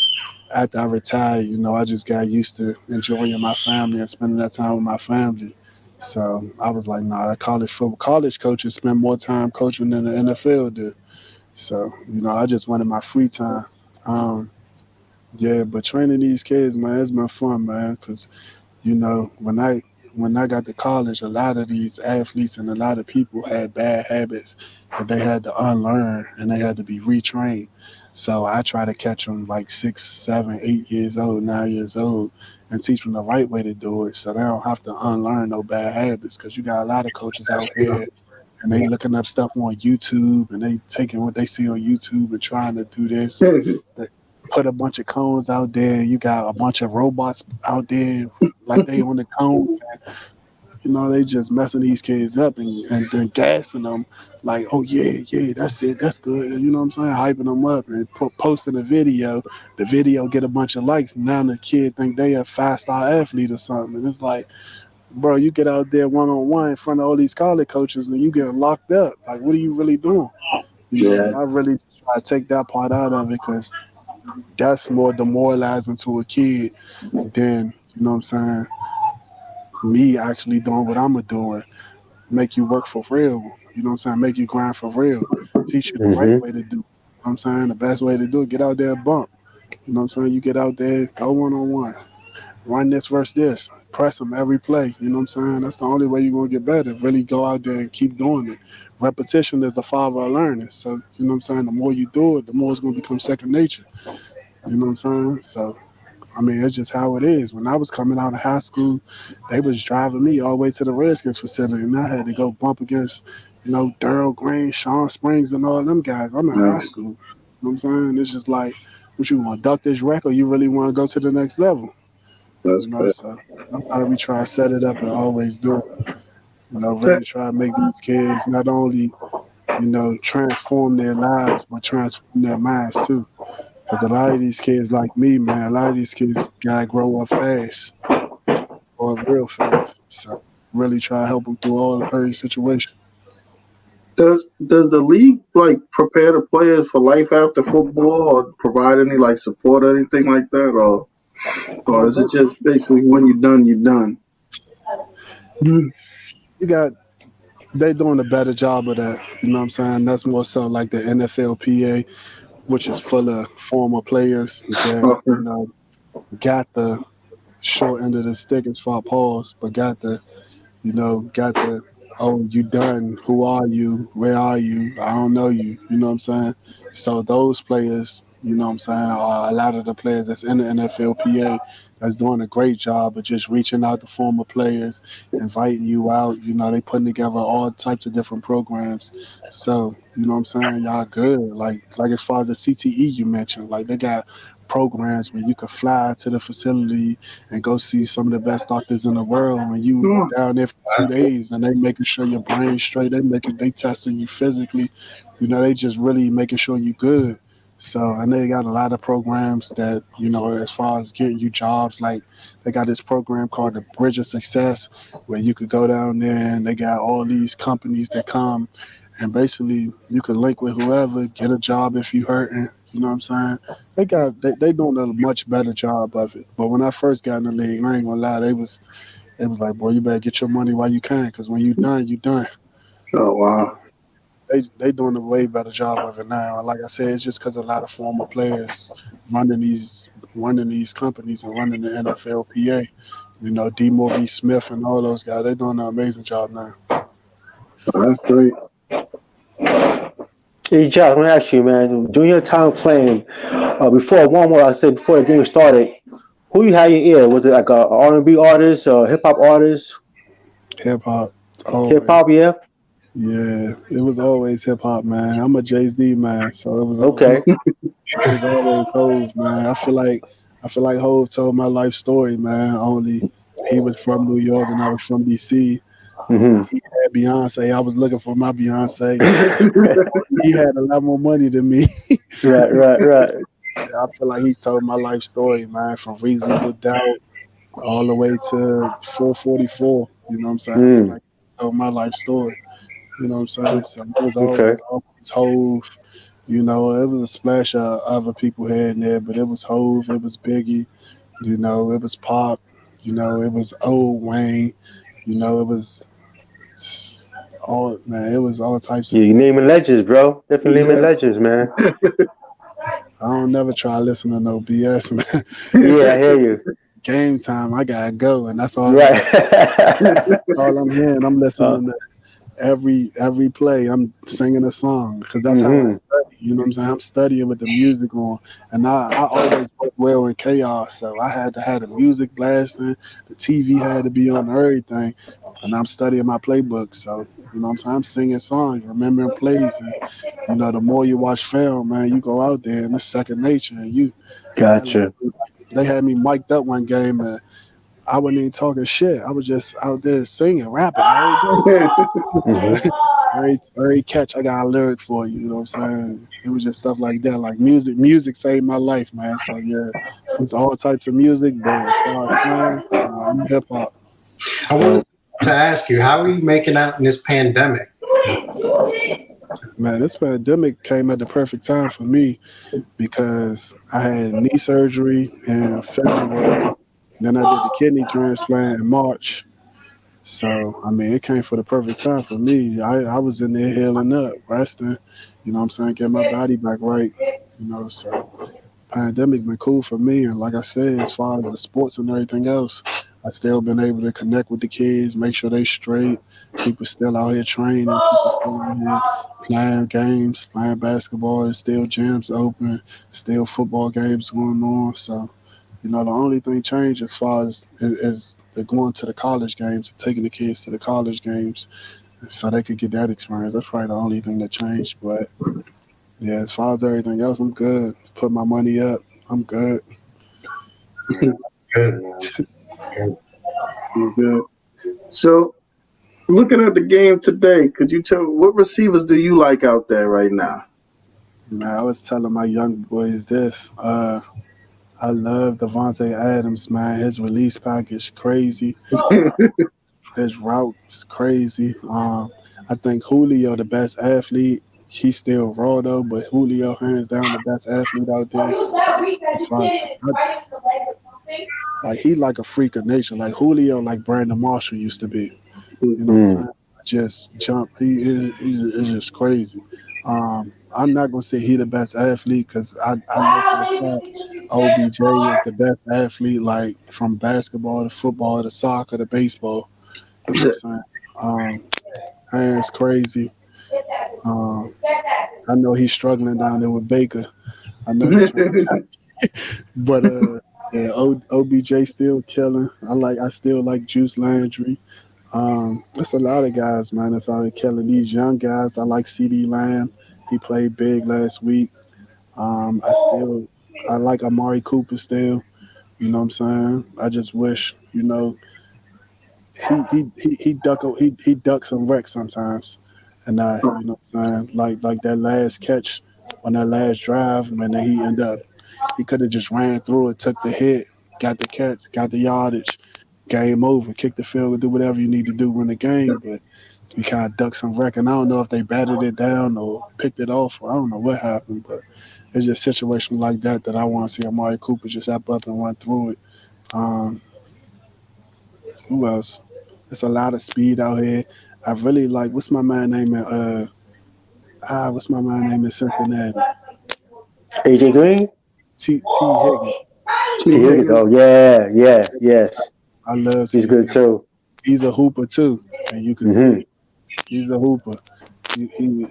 after I retired, I just got used to enjoying my family and spending that time with my family. So I was like, nah, that college coaches spend more time coaching than the NFL do. So, I just wanted my free time. Um, yeah, but training these kids, man, it's been fun, man. Because when I got to college, a lot of these athletes and a lot of people had bad habits that they had to unlearn and they had to be retrained. So I try to catch them like 6, 7, 8 years old, 9 years old, and teach them the right way to do it, so they don't have to unlearn no bad habits. Because you got a lot of coaches out here and they looking up stuff on YouTube and they taking what they see on YouTube and trying to do this and they put a bunch of cones out there and you got a bunch of robots out there like they on the cones and they just messing these kids up and then gassing them like, oh yeah, that's it, that's good. You know what I'm saying? Hyping them up and posting a video. The video get a bunch of likes and now the kid think they a 5-star athlete or something. And it's like, bro, you get out there one on one in front of all these college coaches and you get locked up. Like, what are you really doing? Yeah, So I really try to take that part out of it because that's more demoralizing to a kid than, what I'm saying, me actually doing what I'm doing. Make you work for real. You know what I'm saying? Make you grind for real. Teach you the right hmm way to do it. You know what I'm saying? The best way to do it, get out there and bump. You know what I'm saying? You get out there, go one on one. Run this versus this. Press them every play. You know what I'm saying? That's the only way you're going to get better. Really go out there and keep doing it. Repetition is the father of learning. So, you know what I'm saying? The more you do it, the more it's going to become second nature. You know what I'm saying? So, I mean, it's just how it is. When I was coming out of high school, they was driving me all the way to the Redskins facility, and I had to go bump against, Daryl Green, Sean Springs, and all them guys. I'm in high nice. school. You know what I'm saying? It's just like, what you want to duck this record? You really want to go to the next level? That's good. So that's how we try to set it up and always do it. Really try to make these kids not only, transform their lives, but transform their minds too. Because a lot of these kids, like me, man, a lot of these kids gotta grow up fast or real fast. So really try to help them through all every situation. Does the league like prepare the players for life after football, or provide any like support or anything like that, or is They, it just basically when you're done, you're done? Mm. you got they doing a better job of that. You know what I'm saying? That's more so like the NFLPA, which is full of former players that Okay. got the short end of the stick as far pause, but got the, oh, you done, who are you, where are you, I don't know you, you know what I'm saying? So those players, you know what I'm saying, are a lot of the players that's in the NFLPA that's doing a great job of just reaching out to former players, inviting you out. They putting together all types of different programs. So, you know what I'm saying, y'all good. Like as far as the CTE you mentioned, like they got programs where you could fly to the facility and go see some of the best doctors in the world when you down there for 2 days, and they making sure your brain's straight. They testing you physically. They just really making sure you good. So, and they got a lot of programs that, as far as getting you jobs, like they got this program called the Bridge of Success where you could go down there and they got all these companies that come and basically you could link with whoever, get a job if you hurting. You know what I'm saying? They doing a much better job of it. But when I first got in the league, I ain't gonna lie, it was like, boy, you better get your money while you can, because when you done, you done. Oh wow. They doing a way better job of it now. And like I said, it's just because a lot of former players running these companies and running the NFLPA. D. Maurice Smith and all those guys, they doing an amazing job now. Oh, that's great. Hey, Josh, I want to ask you, man, during your time playing, before the game started, who you had in your ear? Was it like a R&B artist or hip hop artist? Hip hop. Hip hop, yeah. Yeah, it was always hip hop, man. I'm a Jay-Z man, so it was Okay. it was always Hove, man. I feel like Hove told my life story, man. Only he was from New York and I was from DC. hmm He had Beyonce. I was looking for my Beyonce. He had a lot more money than me. Right. I feel like he told my life story, man, from Reasonable Doubt all the way to 444. You know what I'm saying? I feel Mm. like he told my life story. You know what I'm saying? So Okay. it was always Hove. It was a splash of other people here and there, but it was Hove, it was Biggie, it was Pop, it was old Wayne, it was it was all types Yeah, of. you naming legends, bro. Definitely naming Yeah. legends, man. I don't never try to listen to no BS, man. Yeah, I hear you. Game time, I gotta go, and that's all. Right. All I'm hearing. I'm uh, listening to every play. I'm singing a song because that's how I hmm study. You know what I'm saying? I'm studying with the music on, and I always work well in chaos. So I had to have the music blasting, the TV had to be on, everything, and I'm studying my playbook. So what I'm saying? I'm singing songs, remembering plays, and the more you watch film, man, you go out there and it's second nature. And Gotcha. they had me mic'd up one game and I wasn't even talking shit. I was just out there singing, rapping the whole hmm game. every catch I got a lyric for you. You know what I'm saying? It was just stuff like that. Like music saved my life, man. So yeah, it's all types of music, but as far as playing, I'm hip hop. I wanted to ask you, how are you making out in this pandemic? Man, this pandemic came at the perfect time for me because I had knee surgery in February. Then I did the kidney transplant in March. So, I mean, it came for the perfect time for me. I was in there healing up, resting, what I'm saying, get my body back right, so pandemic been cool for me. And like I said, as far as the sports and everything else, I still been able to connect with the kids, make sure they straight. People still out here training, people still out here playing games, playing basketball. There's still gyms open, still football games going on. So, the only thing changed as far as is the going to the college games, taking the kids to the college games, so they could get that experience. That's probably the only thing that changed. But yeah, as far as everything else, I'm good. Put my money up. I'm good. Good, man. Good. So, looking at the game today, could you tell what receivers do you like out there right now? Man, I was telling my young boys this. I love Devontae Adams, man. His release package crazy. His routes crazy. I think Julio, the best athlete. He's still raw though, but Julio hands down the best athlete out there. Like he like a freak of nature. Like Julio, like Brandon Marshall used to be. You know what I'm Mm. saying? Just jump. He's just crazy. I'm not gonna say he the best athlete because I know for a fact OBJ is the best athlete, like from basketball to football to soccer to baseball. You know what I'm saying? Hands crazy. Um, I know he's struggling down there with Baker. I know he's trying, but yeah, OBJ still killing. I still like Juice Landry. There's a lot of guys, man, that's out here killing. These young guys, I like CD Lamb. He played big last week. I still I like Amari Cooper still. You know what I'm saying? I just wish, he ducks some wrecks sometimes, and you know what I'm saying, like that last catch on that last drive, and then he could have just ran through it, took the hit, got the catch, got the yardage, game over, kick the field goal, do whatever you need to do, win the game, but he kind of ducked some wreck, and I don't know if they batted it down or picked it off, or I don't know what happened, but it's just a situation like that I want to see Amari Cooper just step up and run through it. Um, who else? There's a lot of speed out here. I really like what's my man name in what's my man name in Cincinnati? AJ Green. T Higgins. T. Higgins. Oh yes. I love T He's good Higgins. too. He's a hooper too, and you can Mm-hmm. he's a hooper.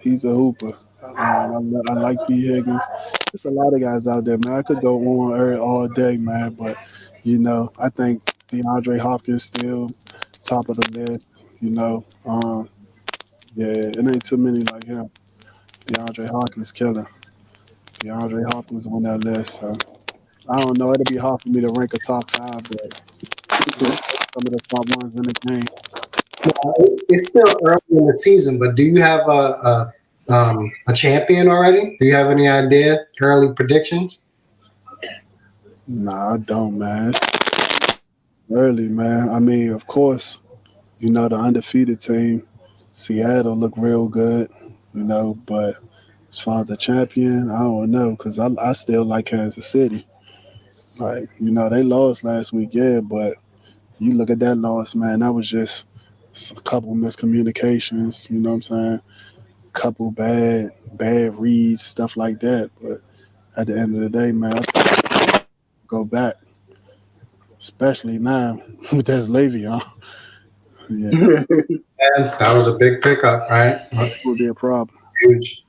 He's a hooper. I like T Higgins. There's a lot of guys out there, man. I could go on all day, man, but I think DeAndre Hopkins still top of the list. Yeah, it ain't too many like him. DeAndre Hopkins killer. DeAndre Hopkins on that list. So I don't know. It'll be hard for me to rank a top five, but some of the top ones in the game. It's still early in the season, but do you have a champion already? Do you have any idea? Early predictions? Nah, I don't, man. Early, man. I mean, of course, the undefeated team, Seattle look real good, but as far as a champion, I don't know because I still like Kansas City. Like, they lost last week, yeah, but you look at that loss, man, that was just a couple miscommunications, you know what I'm saying? Couple bad reads, stuff like that. But at the end of the day, man, I think go back, especially now with that Le'Veon. Yeah, And that was a big pickup, right? it would be a problem. Huge.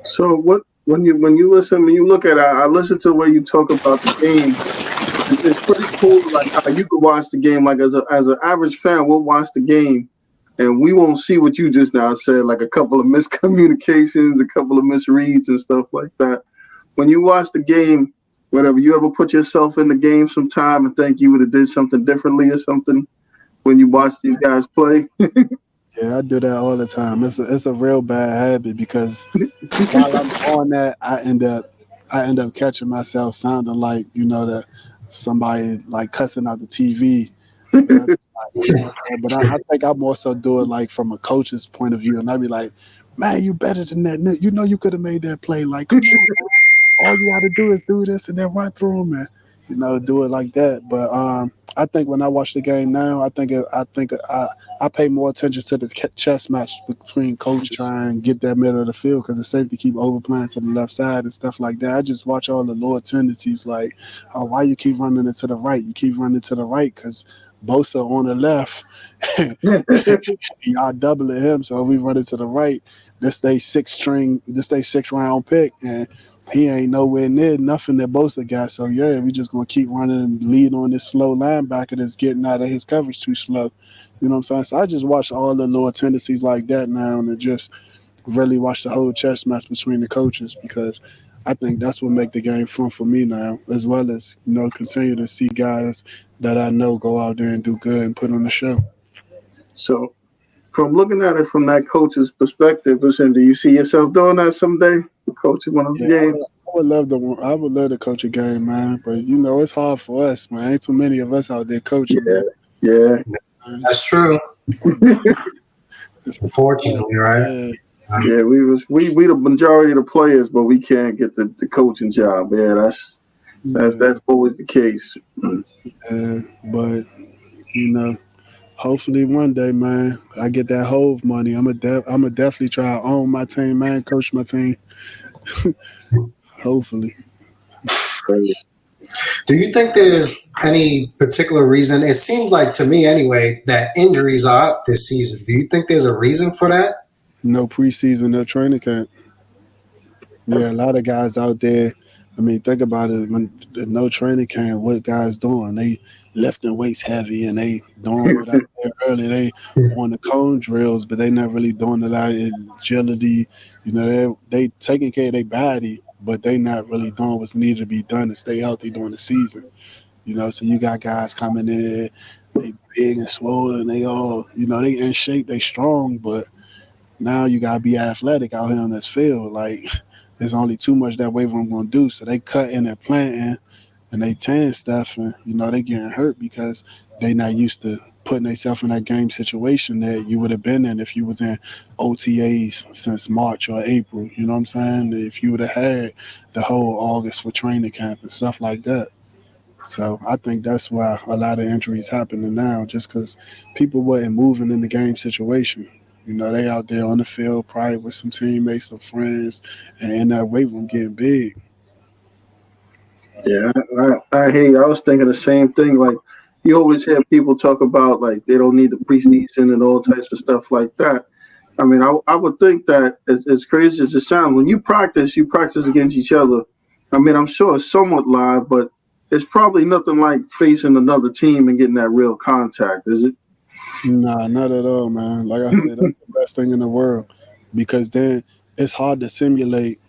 So when you listen, when you look at it, I listen to the way you talk about the game. It's pretty cool, like how you can watch the game. Like as an average fan, we'll watch the game, and we won't see what you just now said, like a couple of miscommunications, a couple of misreads, and stuff like that. When you watch the game, whatever, you ever put yourself in the game sometime and think you would have did something differently or something when you watch these guys play? Yeah, I do that all the time. It's a real bad habit because while I'm on that, I end up catching myself sounding like that somebody like cussing out the TV. But I think I more so do it like from a coach's point of view, and I'd be like, "Man, you better than that. You could have made that play. Like, come on, man. All you got to do is do this and then run through them, and do it like that." But I think when I watch the game now, I pay more attention to the chess match between coaches, try and get that middle of the field because the safety keep overplaying to the left side and stuff like that. I just watch all the lower tendencies, like, oh, why you keep running it to the right? You keep running to the right because Bosa on the left, y'all doubling him, so we run it to the right. This they sixth round pick, and he ain't nowhere near nothing that Bosa got. So yeah, we just gonna keep running and lead on this slow linebacker that's getting out of his coverage too slow. You know what I'm saying? So I just watch all the lower tendencies like that now and just really watch the whole chess match between the coaches because I think that's what make the game fun for me now, as well as continue to see guys that I know go out there and do good and put on the show. So, from looking at it from that coach's perspective, listen, do you see yourself doing that someday, coaching one of those games? I would love to coach a game, man. But it's hard for us, man. Ain't too many of us out there coaching. Yeah. That's true. Unfortunately, right? Yeah, we the majority of the players, but we can't get the coaching job. Yeah, that's always the case. But hopefully one day, man, I get that Hove money. I'm a definitely try to own my team, man, coach my team. Hopefully. Do you think there's any particular reason? It seems like to me anyway that injuries are up this season. Do you think there's a reason for that? No preseason, no training camp. Yeah, a lot of guys out there I mean, think about it. When the no training camp, what guys doing? They lifting weights heavy and they doing what I said earlier. They on the cone drills, but they not really doing a lot of agility. You know, they taking care of their body, but they not really doing what's needed to be done to stay healthy during the season. You know, so you got guys coming in, they big and swollen, they all, you know, they in shape, they strong, but now you gotta be athletic out here on this field. Like there's only too much that weight room gonna do. So they cutting and planting and they tearing stuff and you know they getting hurt because they not used to putting themselves in that game situation that you would have been in if you was in OTAs since March or April. You know what I'm saying? If you would have had the whole August for training camp and stuff like that. So I think that's why a lot of injuries happening now, just because people wasn't moving in the game situation. You know, they out there on the field, probably with some teammates, some friends, and in that weight room getting big. Yeah, I hear you. I was thinking the same thing. Like, you always hear people talk about like they don't need the preseason and all types of stuff like that. I mean, I would think that as crazy as it sounds, when you practice against each other. I mean, I'm sure it's somewhat live, but it's probably nothing like facing another team and getting that real contact, is it? Nah, not at all, man. Like I said, that's the best thing in the world because then it's hard to simulate.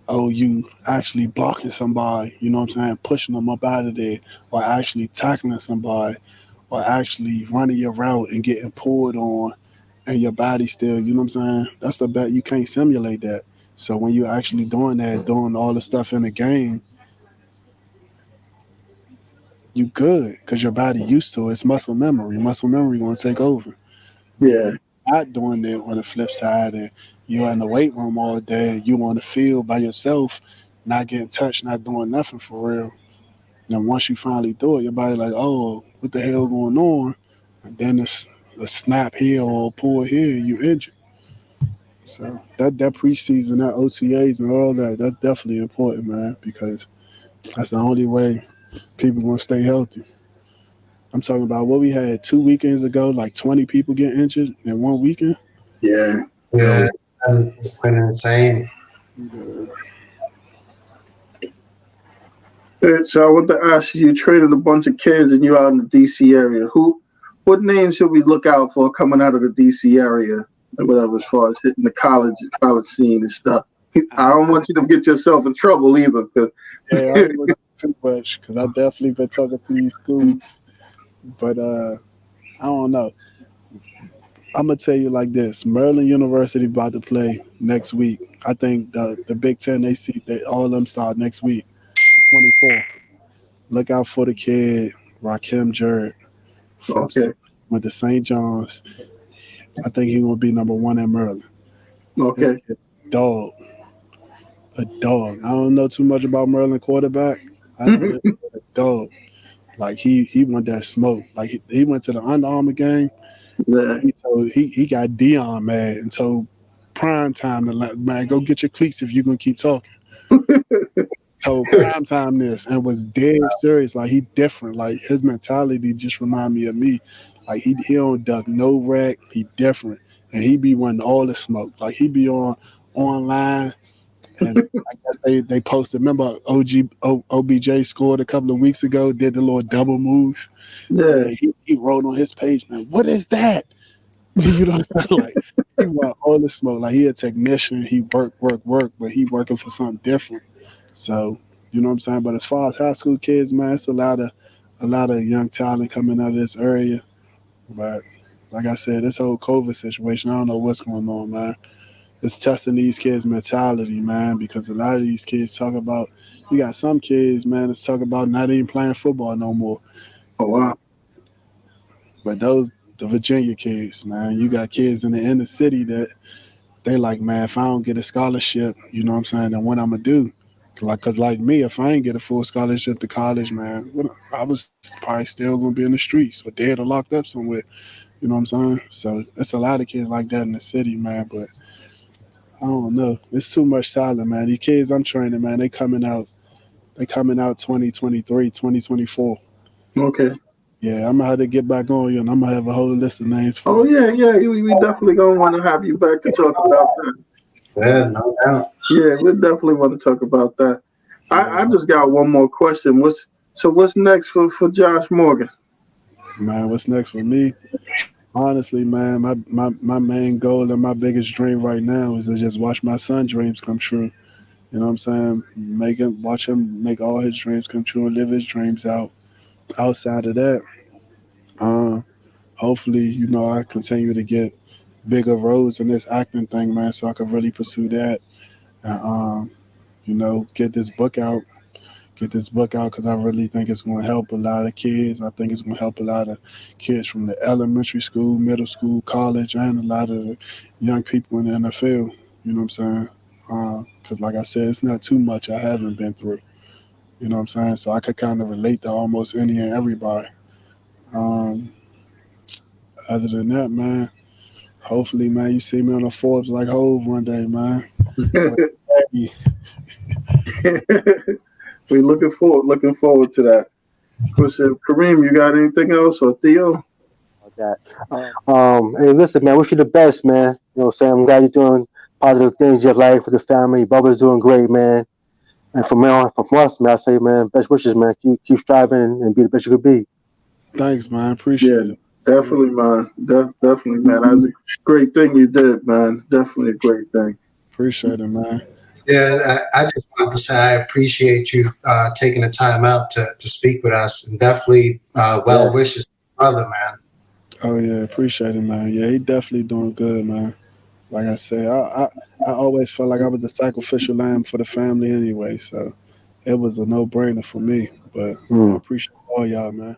Oh, you actually blocking somebody, you know what I'm saying, pushing them up out of there, or actually tackling somebody, or actually running your route and getting pulled on, and your body still, you know what I'm saying? That's the bet. You can't simulate that. So when you're actually doing that, doing all the stuff in the game, you good because your body used to it. It's muscle memory. Muscle memory going to take over. But when Yeah, you're not doing it on the flip side and you're in the weight room all day and you on the field by yourself, not getting touched, not doing nothing for real, then once you finally do it, your body like, oh, what the hell going on? And then it's a snap here or a pull here and you injured. So that preseason, that OTAs and all that, that's definitely important, man, because that's the only way people gonna stay healthy. I'm talking about what we had 2 weekends ago, like 20 people get injured in one weekend. yeah. Yeah, it's been insane. So I want to ask you, you traded a bunch of kids and you're out in the DC area. What names should we look out for coming out of the DC area or whatever, as far as hitting the college scene and stuff? I don't want you to get yourself in trouble either. Yeah, I ain't looking too much because I definitely been talking to these schools, but I don't know. I'm gonna tell you like this: Maryland University about to play next week. I think the Big Ten they all of them start next week, the 24th. Look out for the kid Rakim Jarrett from Okay, went to St. John's. I think he's gonna be number one at Maryland. This okay. kid, dog, a dog. I don't know too much about Maryland quarterback. I know this kid a dog. Like he went that smoke. Like he went to the Under Armour game and Yeah. he got Dion mad and told prime time to like, man, go get your cleats if you're gonna keep talking. Told prime time this and was dead serious. Like he different. Like his mentality just remind me of me. Like he don't duck no wreck. He different. And he be wanting all the smoke. Like he be online and I guess they posted. Remember OBJ scored a couple of weeks ago, did the little double move. Yeah. Man, he wrote on his page, man, what is that? You know what I'm saying? Like he want all the smoke. Like he a technician. He work, but he working for something different. So you know what I'm saying. But as far as high school kids, man, it's a lot of young talent coming out of this area. But like I said, this whole COVID situation, I don't know what's going on, man. It's testing these kids' mentality, man, because a lot of these kids talk about. You got some kids, man, that's talk about not even playing football no more. Oh You know, wow. but those the Virginia kids, man. You got kids in the inner city that they like, man, if I don't get a scholarship, you know what I'm saying, then what I'm gonna do? Like, cause like me, if I ain't get a full scholarship to college, man, I was probably still gonna be in the streets or dead or locked up somewhere. You know what I'm saying? So it's a lot of kids like that in the city, man. But I don't know. It's too much silent, man. These kids I'm training, man, they coming out. They coming out 2023, 2024. Okay. Yeah, I'm gonna have to get back on you, and I'm gonna have a whole list of names for Oh you. yeah, yeah. We definitely gonna want to have you back to talk about that. Yeah, no doubt. Yeah, we definitely want to talk about that. I just got one more question. What's next for Josh Morgan? Man, what's next for me? Honestly, man, my main goal and my biggest dream right now is to just watch my son's dreams come true. You know what I'm saying? Watch him make all his dreams come true and live his dreams out. Outside of that, uh, hopefully, I continue to get bigger roles in this acting thing, man, so I can really pursue that. And, get this book out. Get this book out because I really think it's going to help a lot of kids. I think it's going to help a lot of kids from the elementary school, middle school, college, and a lot of the young people in the NFL. You know what I'm saying? Because, like I said, it's not too much I haven't been through. You know what I'm saying? So I could kind of relate to almost any and everybody. Um, Other than that, man, hopefully, man, you see me on the Forbes like Hove one day, man. We looking forward to that. Chris, Kareem, you got anything else, or Theo? That. Hey, listen, man, wish you the best, man. You know what I'm saying? I'm glad you're doing positive things in your life with the family. Your brother's doing great, man. And from us, man, I say, man, best wishes, man. Keep striving and be the best you could be. Thanks, man. Yeah, Appreciate it. definitely, man. Definitely, man. That's a great thing you did, man. It's definitely a great thing. Appreciate it, man. Yeah, I just wanted to say I appreciate you taking the time out to speak with us, and definitely well Yes. wishes to your brother, man. Oh yeah, appreciate it, man. Yeah, he definitely doing good, man. Like I said, I always felt like I was a sacrificial lamb for the family anyway, so it was a no brainer for me. But I Mm. appreciate all y'all, man.